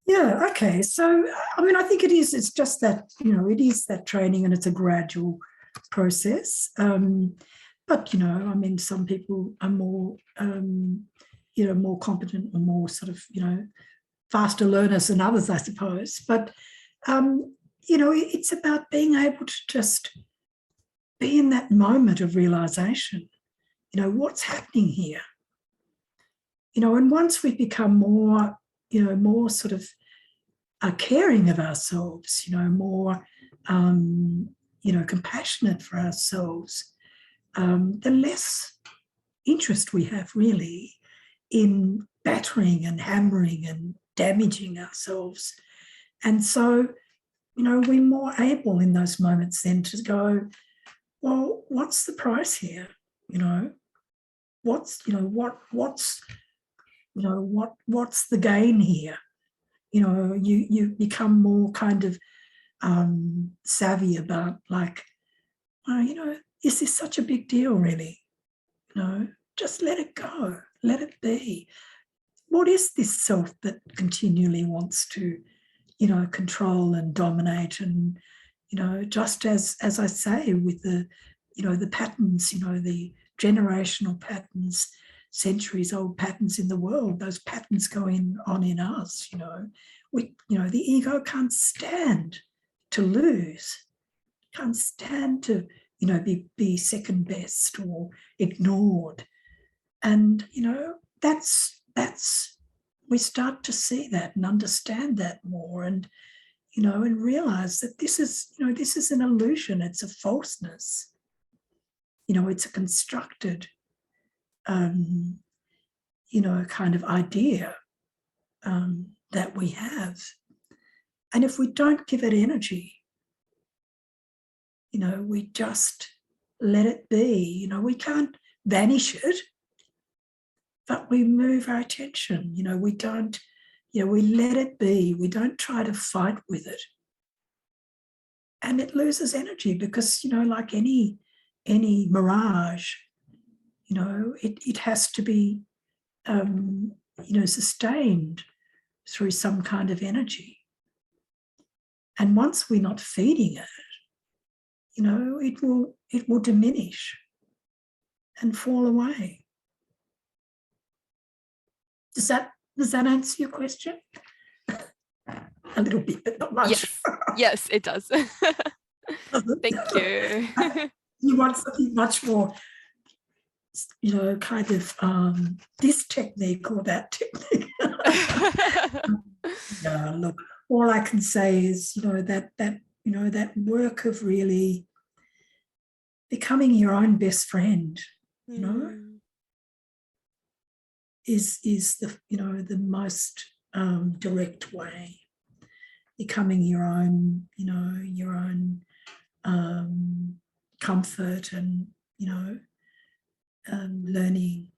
Yeah, okay. So, I think it's just that, it is that training and it's a gradual process. But, some people are more, more competent or more sort of, faster learners than others, I suppose. But, it's about being able to just be in that moment of realization, what's happening here. And once we become more, more sort of caring of ourselves, more, compassionate for ourselves, the less interest we have really in battering and hammering and damaging ourselves. And so, we're more able in those moments then to go, well, what's the price here? What's the gain here? You become more kind of savvy about, like, is this such a big deal really? Just let it go, let it be. What is this self that continually wants to, control and dominate? And, just as I say with the, the patterns, the generational patterns, centuries old patterns in the world, those patterns going on in us, the ego can't stand to lose, can't stand to, be second best or ignored. And, that's we start to see that and understand that more, and and realize that this is an illusion. It's a falseness. It's a constructed, kind of idea that we have. And if we don't give it energy, we just let it be. We can't vanish it, but we move our attention. We don't, we let it be. We don't try to fight with it. And it loses energy because, like any mirage, it has to be, sustained through some kind of energy. And once we're not feeding it, it will diminish and fall away. Does that answer your question? A little bit, but not much. Yes, it does. Thank you. You want something much more, kind of this technique or that technique. Yeah, look, all I can say is, that work of really becoming your own best friend, is the the most direct way. Becoming your own comfort, and learning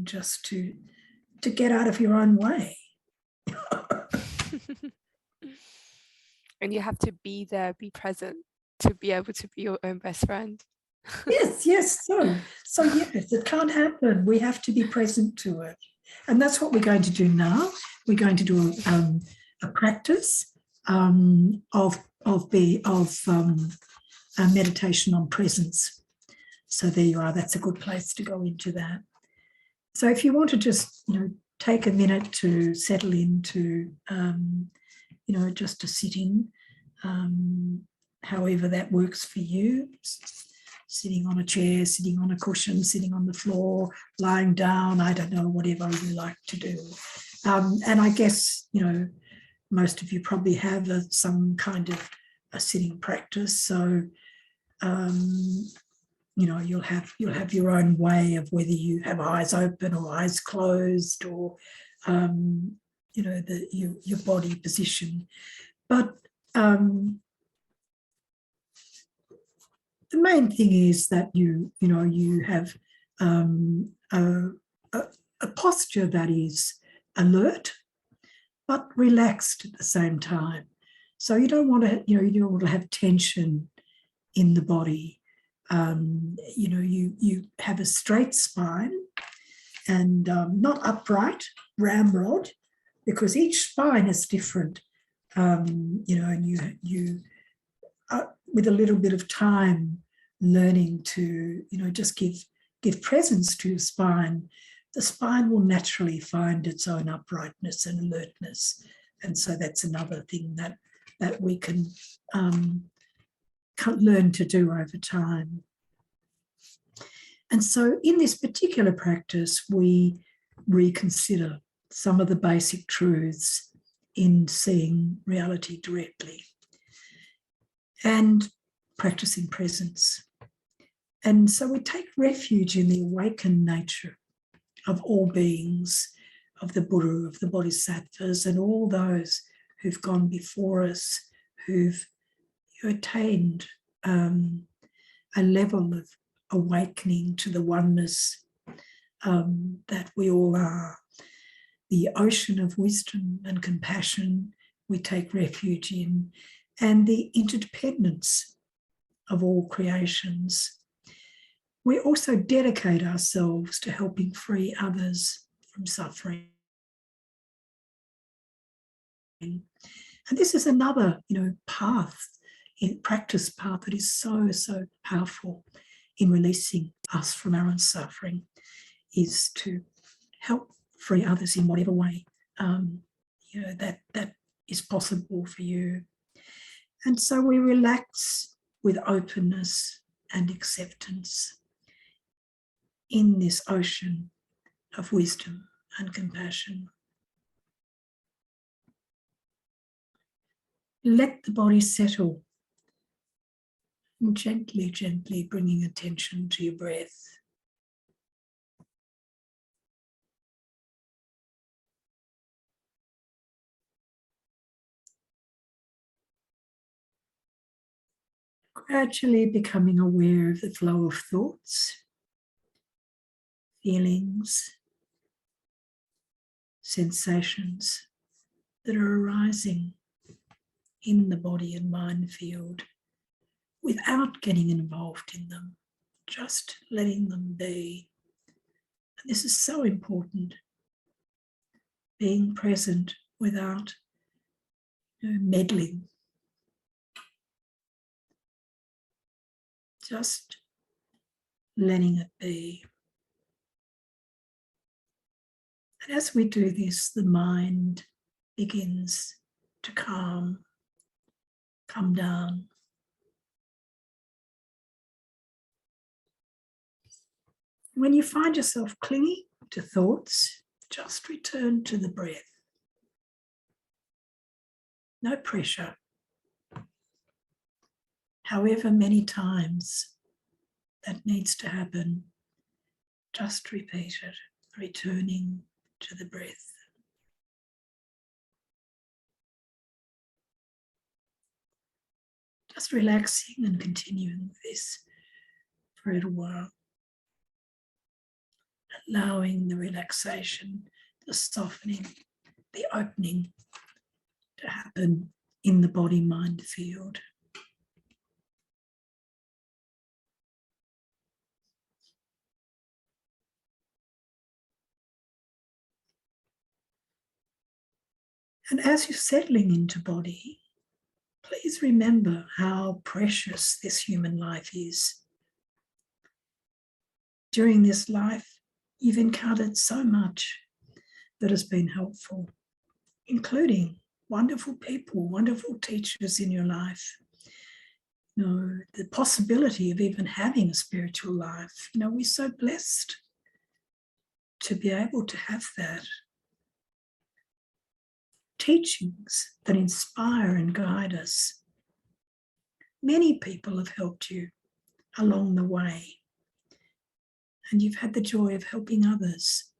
just to get out of your own way. And you have to be there, be present, to be able to be your own best friend. Yes. So yes, it can't happen. We have to be present to it, and that's what we're going to do now. We're going to do a practice of meditation on presence. So there you are. That's a good place to go into that. So if you want to just take a minute to settle into just a sitting, however that works for you. Sitting on a chair, sitting on a cushion, sitting on the floor, lying down, I don't know, whatever you like to do. And I guess, most of you probably have some kind of a sitting practice. So, you'll have your own way of whether you have eyes open or eyes closed, or, your body position. But the main thing is that you have a posture that is alert but relaxed at the same time. So you don't want to you don't want to have tension in the body. You have a straight spine and not upright, ramrod, because each spine is different. And you with a little bit of time learning to, just give presence to your spine, the spine will naturally find its own uprightness and alertness. And so that's another thing that we can learn to do over time. And so in this particular practice, we reconsider some of the basic truths in seeing reality directly and practicing presence. And so we take refuge in the awakened nature of all beings, of the Buddha, of the Bodhisattvas, and all those who've gone before us, who've attained a level of awakening to the oneness that we all are. The ocean of wisdom and compassion we take refuge in, and the interdependence of all creations. We also dedicate ourselves to helping free others from suffering. And this is another, path, practice path that is so, so powerful in releasing us from our own suffering, is to help free others in whatever way that is possible for you. And so we relax with openness and acceptance in this ocean of wisdom and compassion. let the body settle. And gently, gently bringing attention to your breath. Gradually becoming aware of the flow of thoughts, feelings, sensations that are arising in the body and mind field without getting involved in them, just letting them be. And this is so important, being present without meddling. Just letting it be. And as we do this, the mind begins to come down. When you find yourself clinging to thoughts, just return to the breath. No pressure. However many times that needs to happen, just repeat it, returning to the breath. Just relaxing and continuing this for a little while. Allowing the relaxation, the softening, the opening to happen in the body-mind field. And as you're settling into body, please remember how precious this human life is. During this life, you've encountered so much that has been helpful, including wonderful people, wonderful teachers in your life. You know, the possibility of even having a spiritual life. You know, we're so blessed to be able to have that. Teachings that inspire and guide us. Many people have helped you along the way, and you've had the joy of helping others.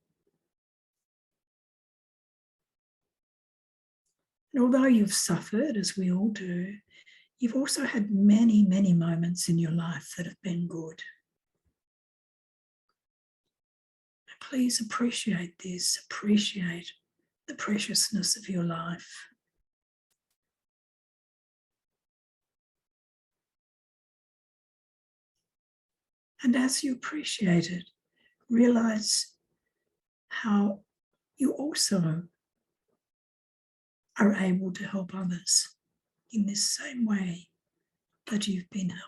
And although you've suffered, as we all do, you've also had many, many moments in your life that have been good. Please appreciate this, appreciate the preciousness of your life. And as you appreciate it, realize how you also are able to help others in this same way that you've been helped.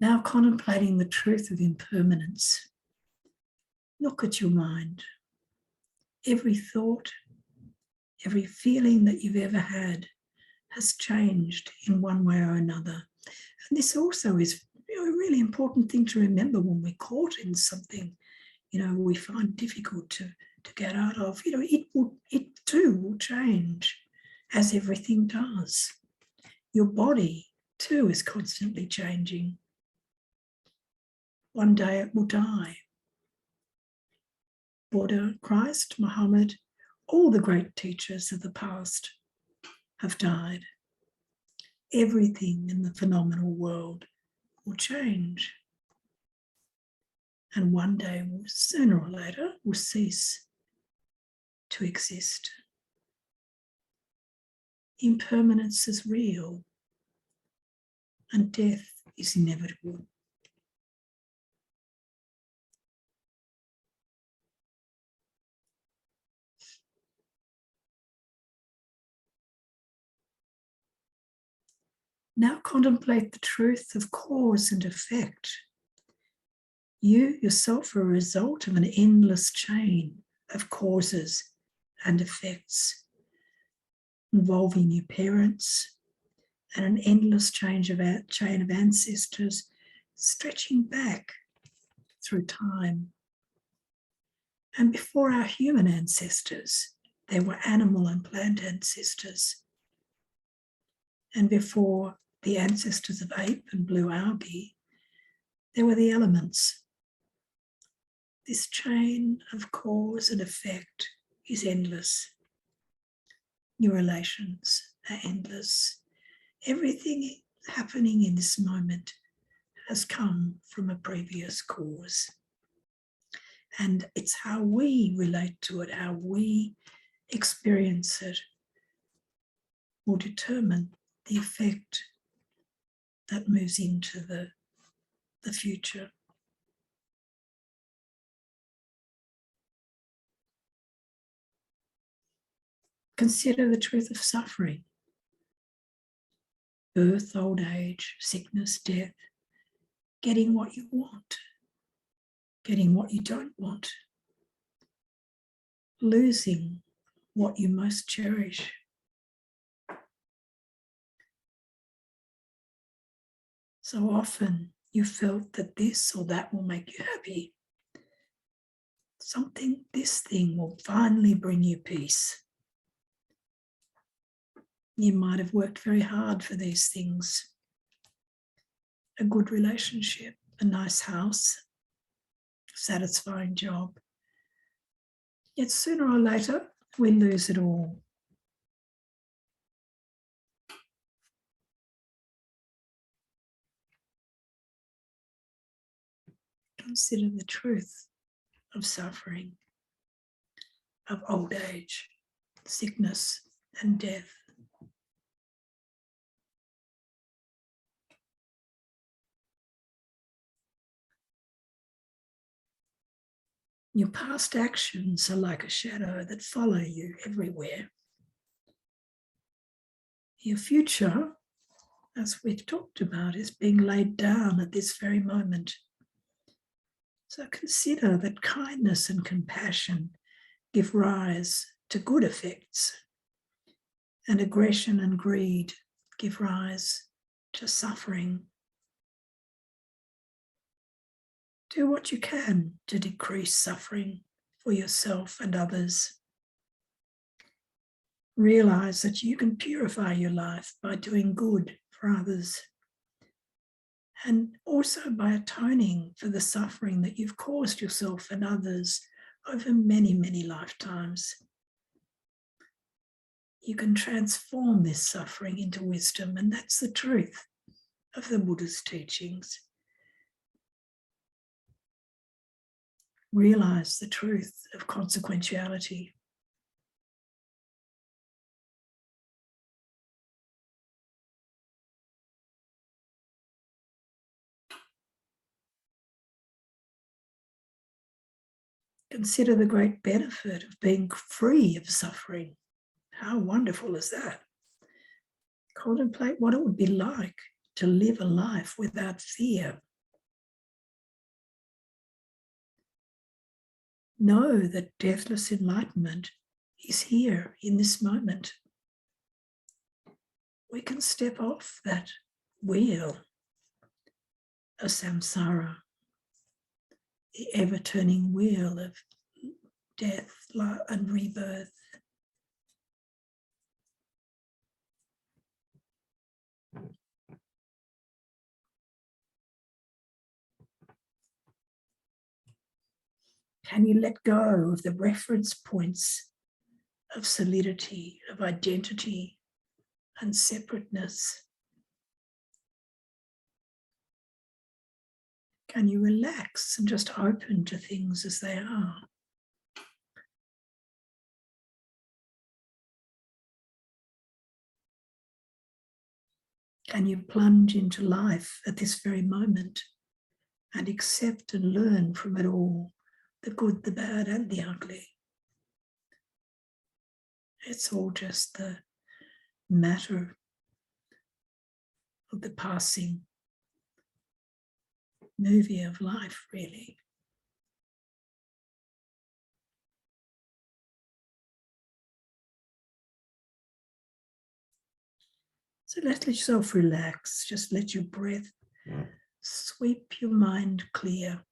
Now contemplating the truth of impermanence. Look at your mind. Every thought, every feeling that you've ever had has changed in one way or another. And this also is a really important thing to remember when we're caught in something, you know, we find difficult to get out of. You know, it too will change, as everything does. Your body too is constantly changing. One day it will die. Buddha, Christ, Muhammad, all the great teachers of the past have died. Everything in the phenomenal world will change. And one day, sooner or later, will cease to exist. Impermanence is real, and death is inevitable. Now contemplate the truth of cause and effect. You yourself are a result of an endless chain of causes and effects involving your parents and an endless chain of ancestors stretching back through time. And before our human ancestors, there were animal and plant ancestors. And before the ancestors of ape and blue algae, there were the elements. This chain of cause and effect is endless. Your relations are endless. Everything happening in this moment has come from a previous cause. And it's how we relate to it, how we experience it, will determine the effect that moves into the future. Consider the truth of suffering. Birth, old age, sickness, death, getting what you want, getting what you don't want, losing what you most cherish. So often you felt that this or that will make you happy. This thing will finally bring you peace. You might have worked very hard for these things. A good relationship, a nice house, a satisfying job. Yet sooner or later, we lose it all. Consider the truth of suffering, of old age, sickness, and death. Your past actions are like a shadow that follow you everywhere. Your future, as we've talked about, is being laid down at this very moment. So consider that kindness and compassion give rise to good effects, and aggression and greed give rise to suffering. Do what you can to decrease suffering for yourself and others. Realize that you can purify your life by doing good for others, and also by atoning for the suffering that you've caused yourself and others over many, many lifetimes. You can transform this suffering into wisdom, and that's the truth of the Buddha's teachings. Realize the truth of consequentiality. Consider the great benefit of being free of suffering. How wonderful is that? Contemplate what it would be like to live a life without fear. Know that deathless enlightenment is here in this moment. We can step off that wheel of samsara, the ever-turning wheel of death and rebirth. Can you let go of the reference points of solidity, of identity and separateness? Can you relax and just open to things as they are? Can you plunge into life at this very moment and accept and learn from it all, the good, the bad, and the ugly? It's all just the matter of the passing movie of life, really. So let yourself relax. Just let your breath sweep your mind clear.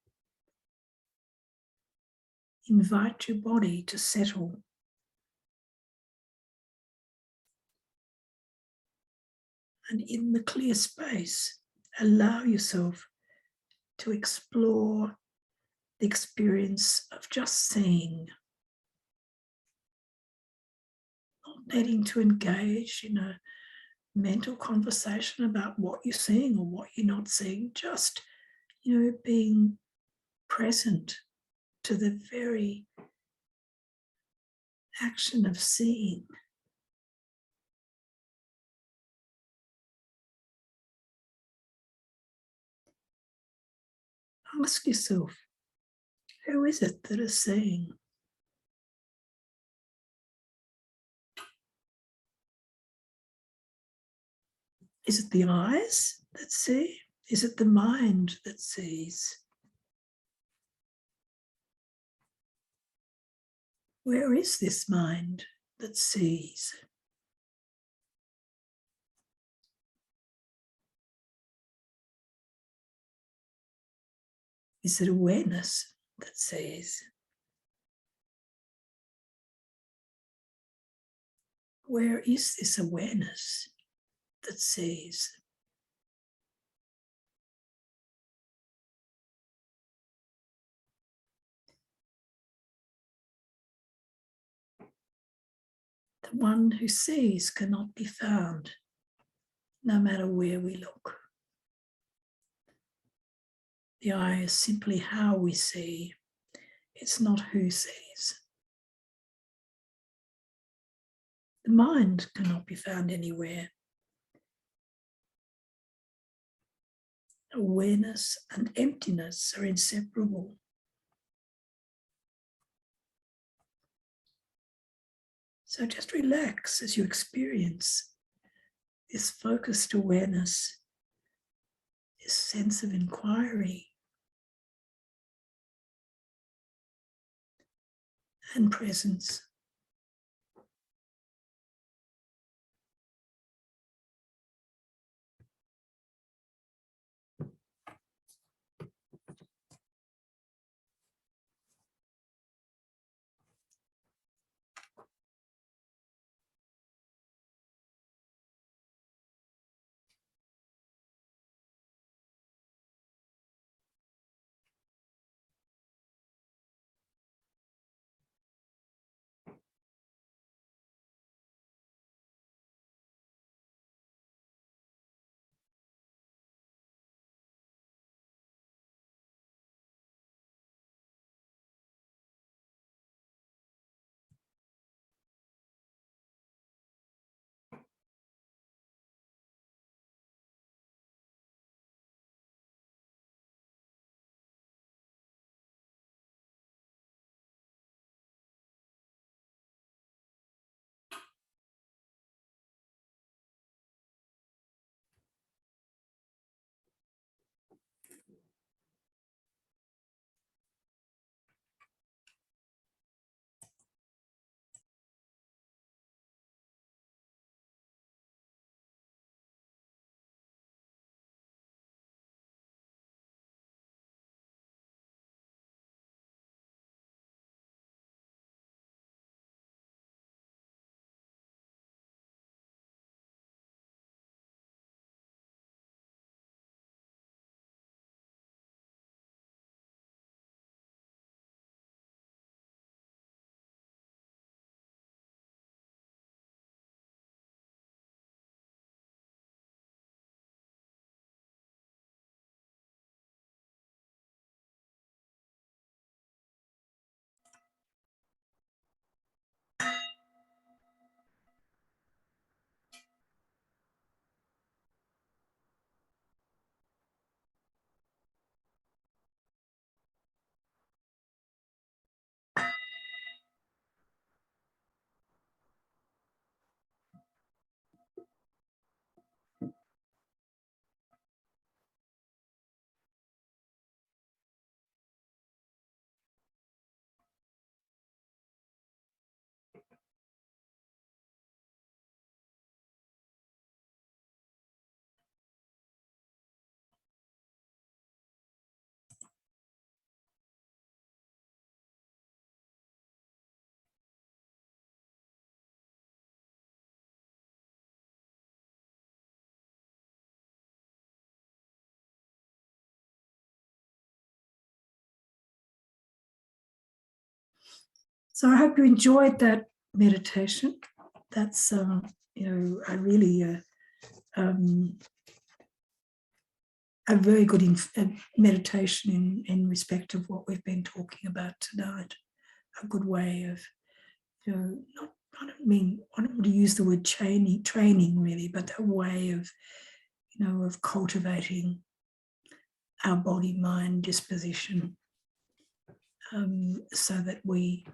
Invite your body to settle. And in the clear space, allow yourself to explore the experience of just seeing, not needing to engage in a mental conversation about what you're seeing or what you're not seeing, just, being present to the very action of seeing. Ask yourself, who is it that is seeing? Is it the eyes that see? Is it the mind that sees? Where is this mind that sees? Is it awareness that sees? Where is this awareness that sees? The one who sees cannot be found, no matter where we look. The eye is simply how we see. It's not who sees. The mind cannot be found anywhere. Awareness and emptiness are inseparable. So just relax as you experience this focused awareness, this sense of inquiry and presence. So I hope you enjoyed that meditation. That's, I really, a very good meditation in respect of what we've been talking about tonight. A good way of, I don't want to use the word training really, but a way of, of cultivating our body, mind disposition, so that we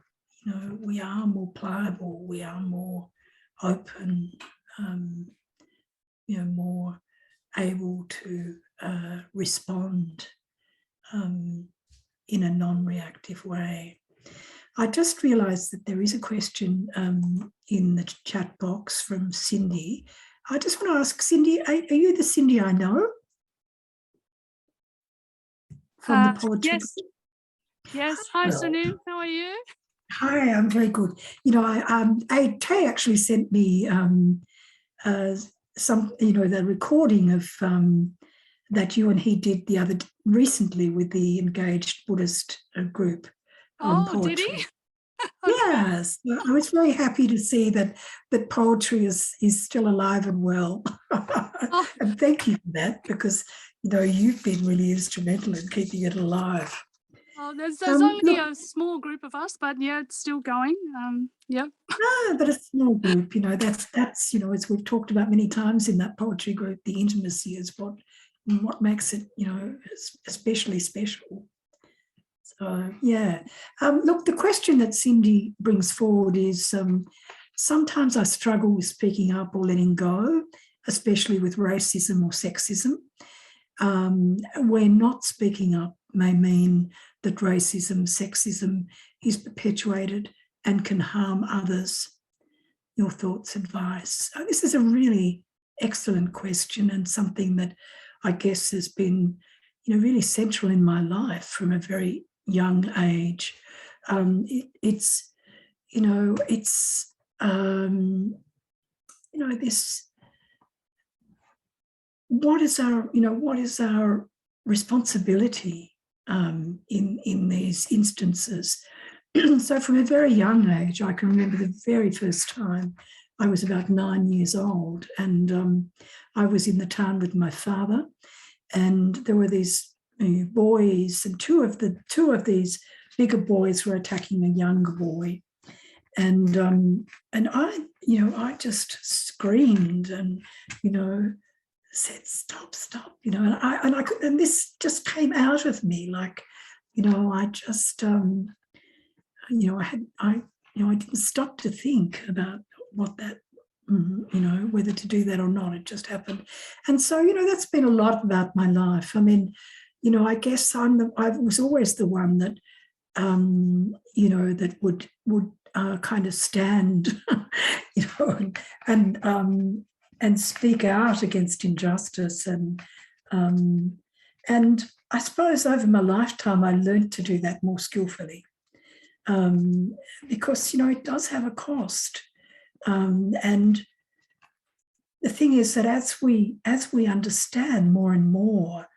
are more pliable, we are more open, more able to respond in a non-reactive way. I just realised that there is a question in the chat box from Cindy. I just want to ask, Cindy, are you the Cindy I know? From the poetry? Yes. Yes. Hi, Sunim. How are you? Hi, I'm very good. Tay actually sent me some, the recording of that you and he did recently with the engaged Buddhist group on poetry. Did he? Okay. Yes, I was very happy to see that poetry is still alive and well. And thank you for that, because you've been really instrumental in keeping it alive. There's only a small group of us, but yeah, it's still going. Yep. No, but a small group, that's as we've talked about many times in that poetry group, the intimacy is what makes it, especially special. So yeah, look, the question that Cindy brings forward is sometimes I struggle with speaking up or letting go, especially with racism or sexism. Where not speaking up may mean that racism, sexism is perpetuated and can harm others. Your thoughts, advice? This is a really excellent question, and something that I guess has been, really central in my life from a very young age. This, what is our responsibility in these instances? So from a very young age, I can remember the very first time I was about 9 years old, and I was in the town with my father, and there were these boys, and two of these bigger boys were attacking a younger boy, and I just screamed and said stop, and this just came out of me, like I just I didn't stop to think about what that, whether to do that or not. It just happened. And so, that's been a lot about my life. I mean, I guess I was always the one that, that would kind of stand, and speak out against injustice. And I suppose over my lifetime, I learned to do that more skillfully. Because it does have a cost, and the thing is that as we understand more and more,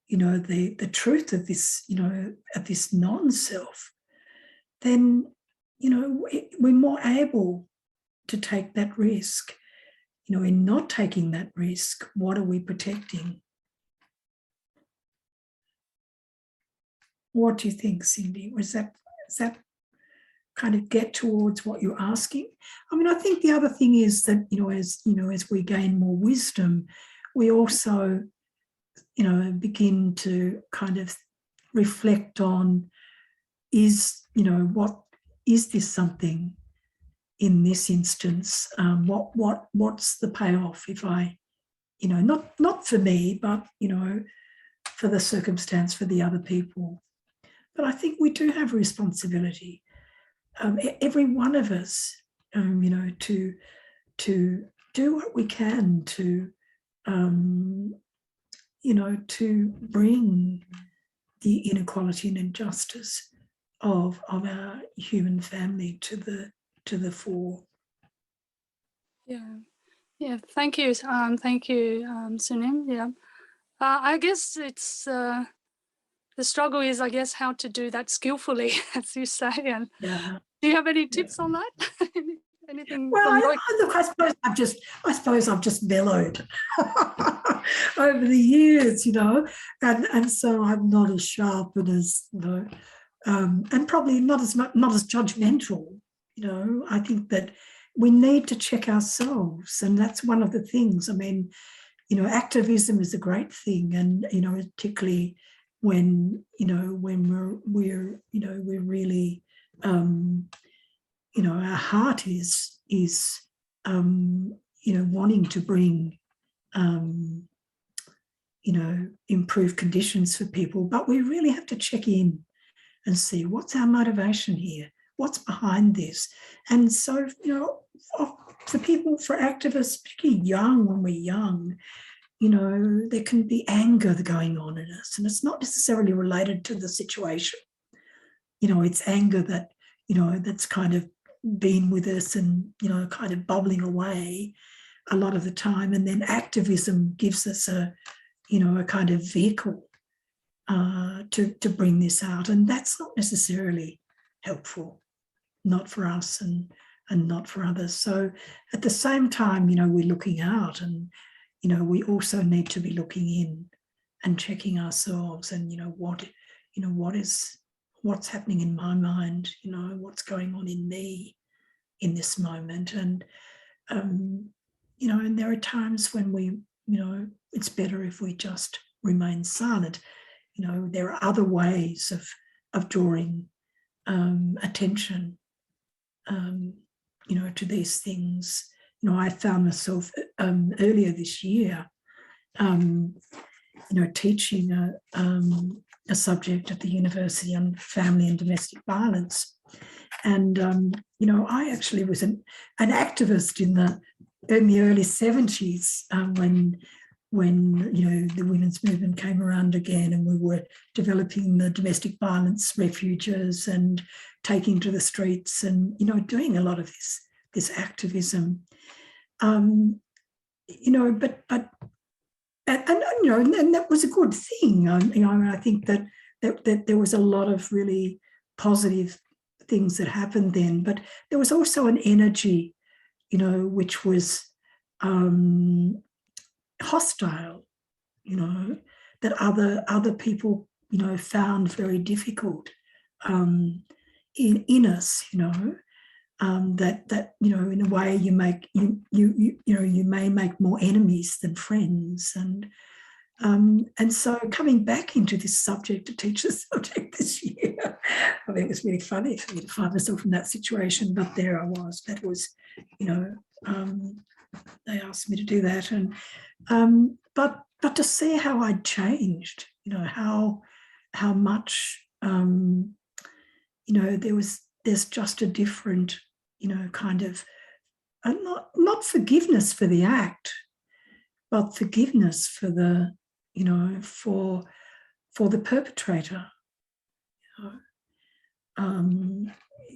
the truth of this, of this non-self, then we're more able to take that risk. In not taking that risk, what are we protecting? What do you think, Cindy? Is that kind of get towards what you're asking? I mean, I think the other thing is that, as we gain more wisdom, we also, begin to kind of reflect on, what is this something in this instance? What's the payoff if I, not for me, but, for the circumstance, for the other people. But I think we do have a responsibility. Every one of us, to do what we can to, to bring the inequality and injustice of our human family to the fore. Yeah. Thank you. Thank you, Sunim. Yeah. I guess it's the struggle is, I guess, how to do that skillfully, as you say, and Yeah. Do you have any tips on that? Anything Well, from your look, I suppose I've just mellowed over the years, and so I'm not as sharp and as and probably not as judgmental. I think that we need to check ourselves, and that's one of the things. I mean, activism is a great thing, and particularly when we're really our heart is wanting to bring improved conditions for people, but we really have to check in and see what's our motivation here, what's behind this. And so for activists, particularly young, when we're young, there can be anger going on in us, and it's not necessarily related to the situation. It's anger that that's kind of been with us and kind of bubbling away a lot of the time, and then activism gives us a kind of vehicle to bring this out, and that's not necessarily helpful, not for us and not for others. So at the same time, we're looking out, and we also need to be looking in and checking ourselves, and what's happening in my mind, what's going on in me in this moment. And and there are times when we it's better if we just remain silent. There are other ways of drawing attention to these things. I found myself earlier this year teaching a subject at the university on family and domestic violence. And, I actually was an activist in the early 70s when the women's movement came around again, and we were developing the domestic violence refuges and taking to the streets and, doing a lot of this activism. And that was a good thing. I think that there was a lot of really positive things that happened then, but there was also an energy, which was hostile, that other people, found very difficult in us, that in a way you may make more enemies than friends, and so coming back into this subject, to teach this subject this year, I think it's really funny for me to find myself in that situation, but there I was. That was, they asked me to do that, and but to see how I'd changed, how much there's just a different kind of not forgiveness for the act, but forgiveness for the for the perpetrator.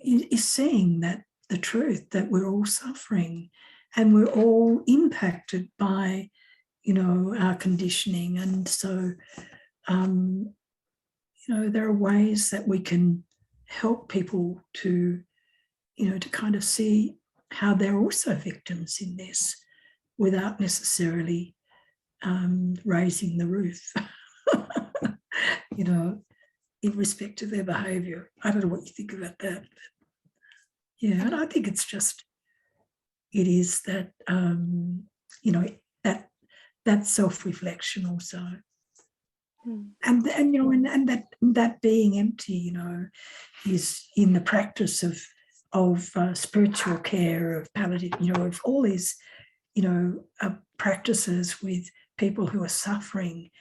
Is seeing that the truth that we're all suffering and we're all impacted by our conditioning, and so there are ways that we can help people to to kind of see how they're also victims in this without necessarily raising the roof, in respect to their behaviour. I don't know what you think about that. But yeah, and I think it is that, that self-reflection also. And that being empty, is in the practice of spiritual care, of palliative, of all these, practices with people who are suffering.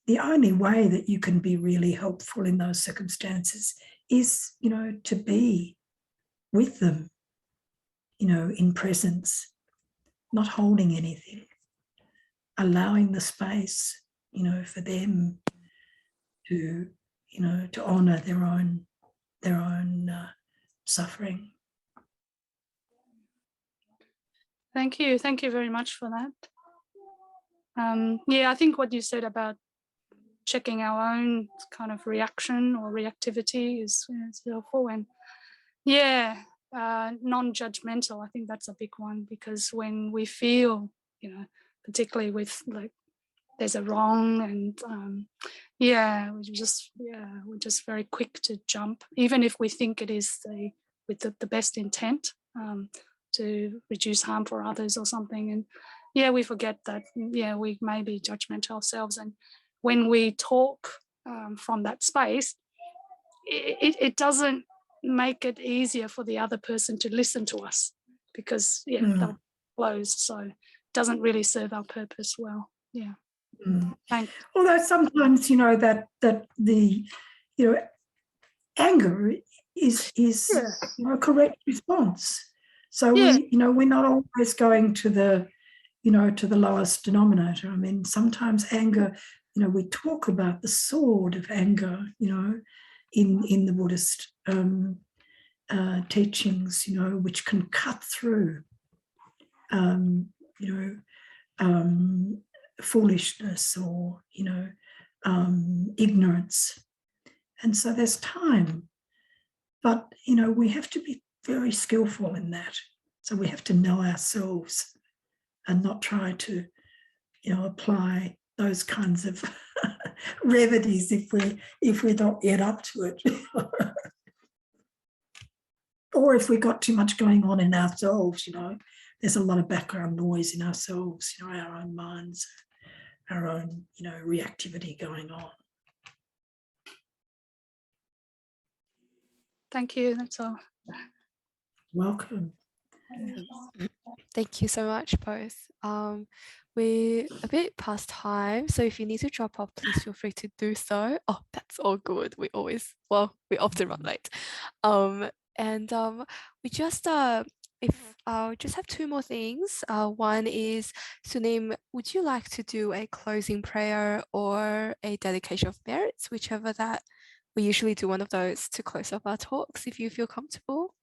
The only way that you can be really helpful in those circumstances is, to be with them, in presence, not holding anything, allowing the space, for them to, to honour their own suffering. Thank you very much for that. I think what you said about checking our own kind of reaction or reactivity is helpful, and non-judgmental. I think that's a big one, because when we feel, particularly with like there's a wrong, and we're just very quick to jump, even if we think it is with the best intent to reduce harm for others or something. And we forget that we may be judgmental ourselves, and when we talk from that space, it doesn't make it easier for the other person to listen to us, because they're closed, so it doesn't really serve our purpose well. Thanks. Although sometimes that the anger is a correct response. So we're not always going to the to the lowest denominator. I mean, sometimes anger, we talk about the sword of anger, in the Buddhist teachings, which can cut through, foolishness or, ignorance. And so there's time, but, we have to be very skillful in that. So we have to know ourselves and not try to, apply those kinds of remedies if we're not yet up to it. Or if we've got too much going on in ourselves, there's a lot of background noise in ourselves, our own minds, our own, reactivity going on. Thank you. That's all. Welcome. Thank you so much, both. We're a bit past time, so if you need to drop off, please feel free to do so. Oh, that's all good. We often run late. We just just have two more things. One is, Sunim, would you like to do a closing prayer or a dedication of merits, whichever that we usually do one of those to close up our talks, if you feel comfortable?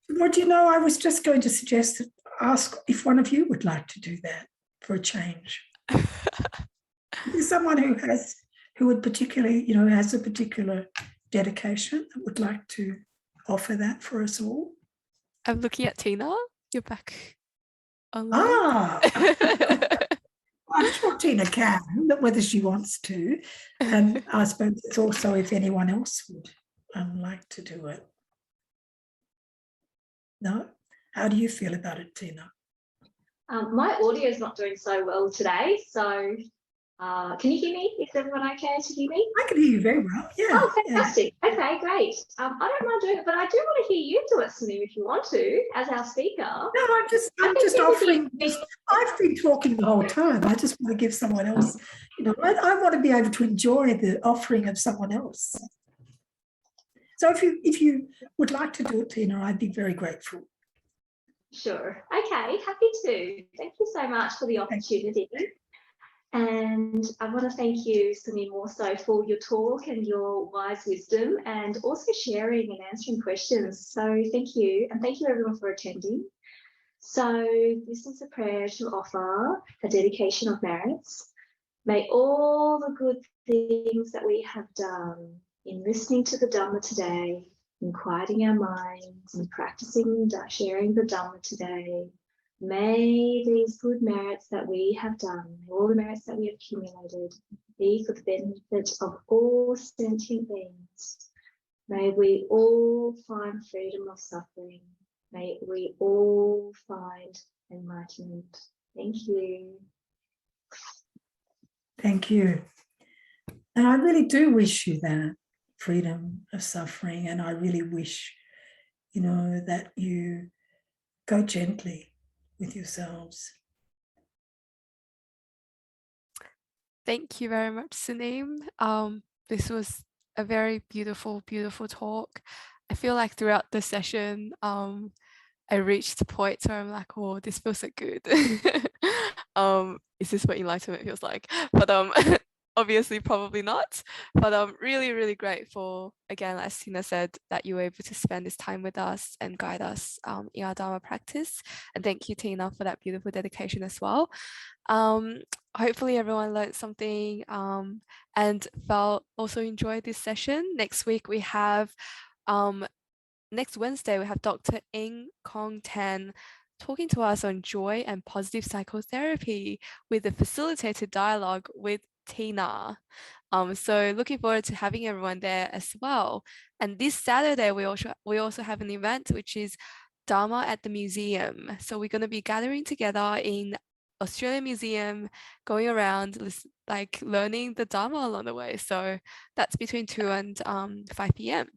Well, I was just going to suggest ask if one of you would like to do that for a change. There's someone who would particularly, has a particular dedication that would like to offer that for us all. I'm looking at Tina. You're back online. I'm sure Tina can, but whether she wants to. And I suppose it's also if anyone else would like to do it. No? How do you feel about it, Tina? My audio is not doing so well today, so can you hear me? Is everyone okay to hear me? I can hear you very well. Yeah. Oh, fantastic. Yeah. Okay, great. I don't mind doing it, but I do want to hear you do it, Sunim, if you want to, as our speaker. No, I'm just offering. I've been talking the whole time. I just want to give someone else. I want to be able to enjoy the offering of someone else. So if you would like to do it, Tina, I'd be very grateful. Sure. Okay, happy to. Thank you so much for the opportunity. And I want to thank you, Sunim, also for your talk and your wise wisdom, and also sharing and answering questions. So thank you, and thank you everyone for attending. So this is a prayer to offer a dedication of merits. May all the good things that we have done in listening to the Dharma today, in quieting our minds, and practicing sharing the Dharma today, may these good merits that we have done, all the merits that we have accumulated, be for the benefit of all sentient beings. May we all find freedom of suffering. May we all find enlightenment. Thank you. Thank you. And I really do wish you that freedom of suffering. And I really wish, that you go gently with yourselves. Thank you very much, Sunim. This was a very beautiful, beautiful talk. I feel like throughout the session, I reached the point where I'm like, oh, this feels so good. Is this what enlightenment feels like? But obviously probably not. But I'm really, really grateful, again, as Tina said, that you were able to spend this time with us and guide us in our Dharma practice. And thank you, Tina, for that beautiful dedication as well. Hopefully everyone learned something and also enjoyed this session. Next week we have next Wednesday, we have Dr. Ing Kong Tan talking to us on joy and positive psychotherapy with a facilitated dialogue with Tina. So looking forward to having everyone there as well. And this Saturday, we also have an event, which is Dharma at the museum. So we're going to be gathering together in Australian Museum, going around like learning the Dharma along the way. So that's between 2 and 5 p.m.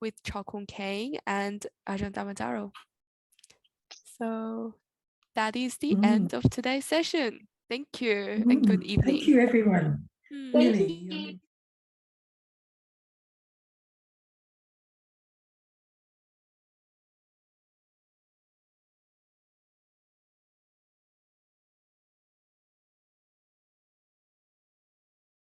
with Chao Kung Kang and Ajahn Dhammadharo. So that is the end of today's session. Thank you and good evening. Thank you, everyone. Thank Really. you.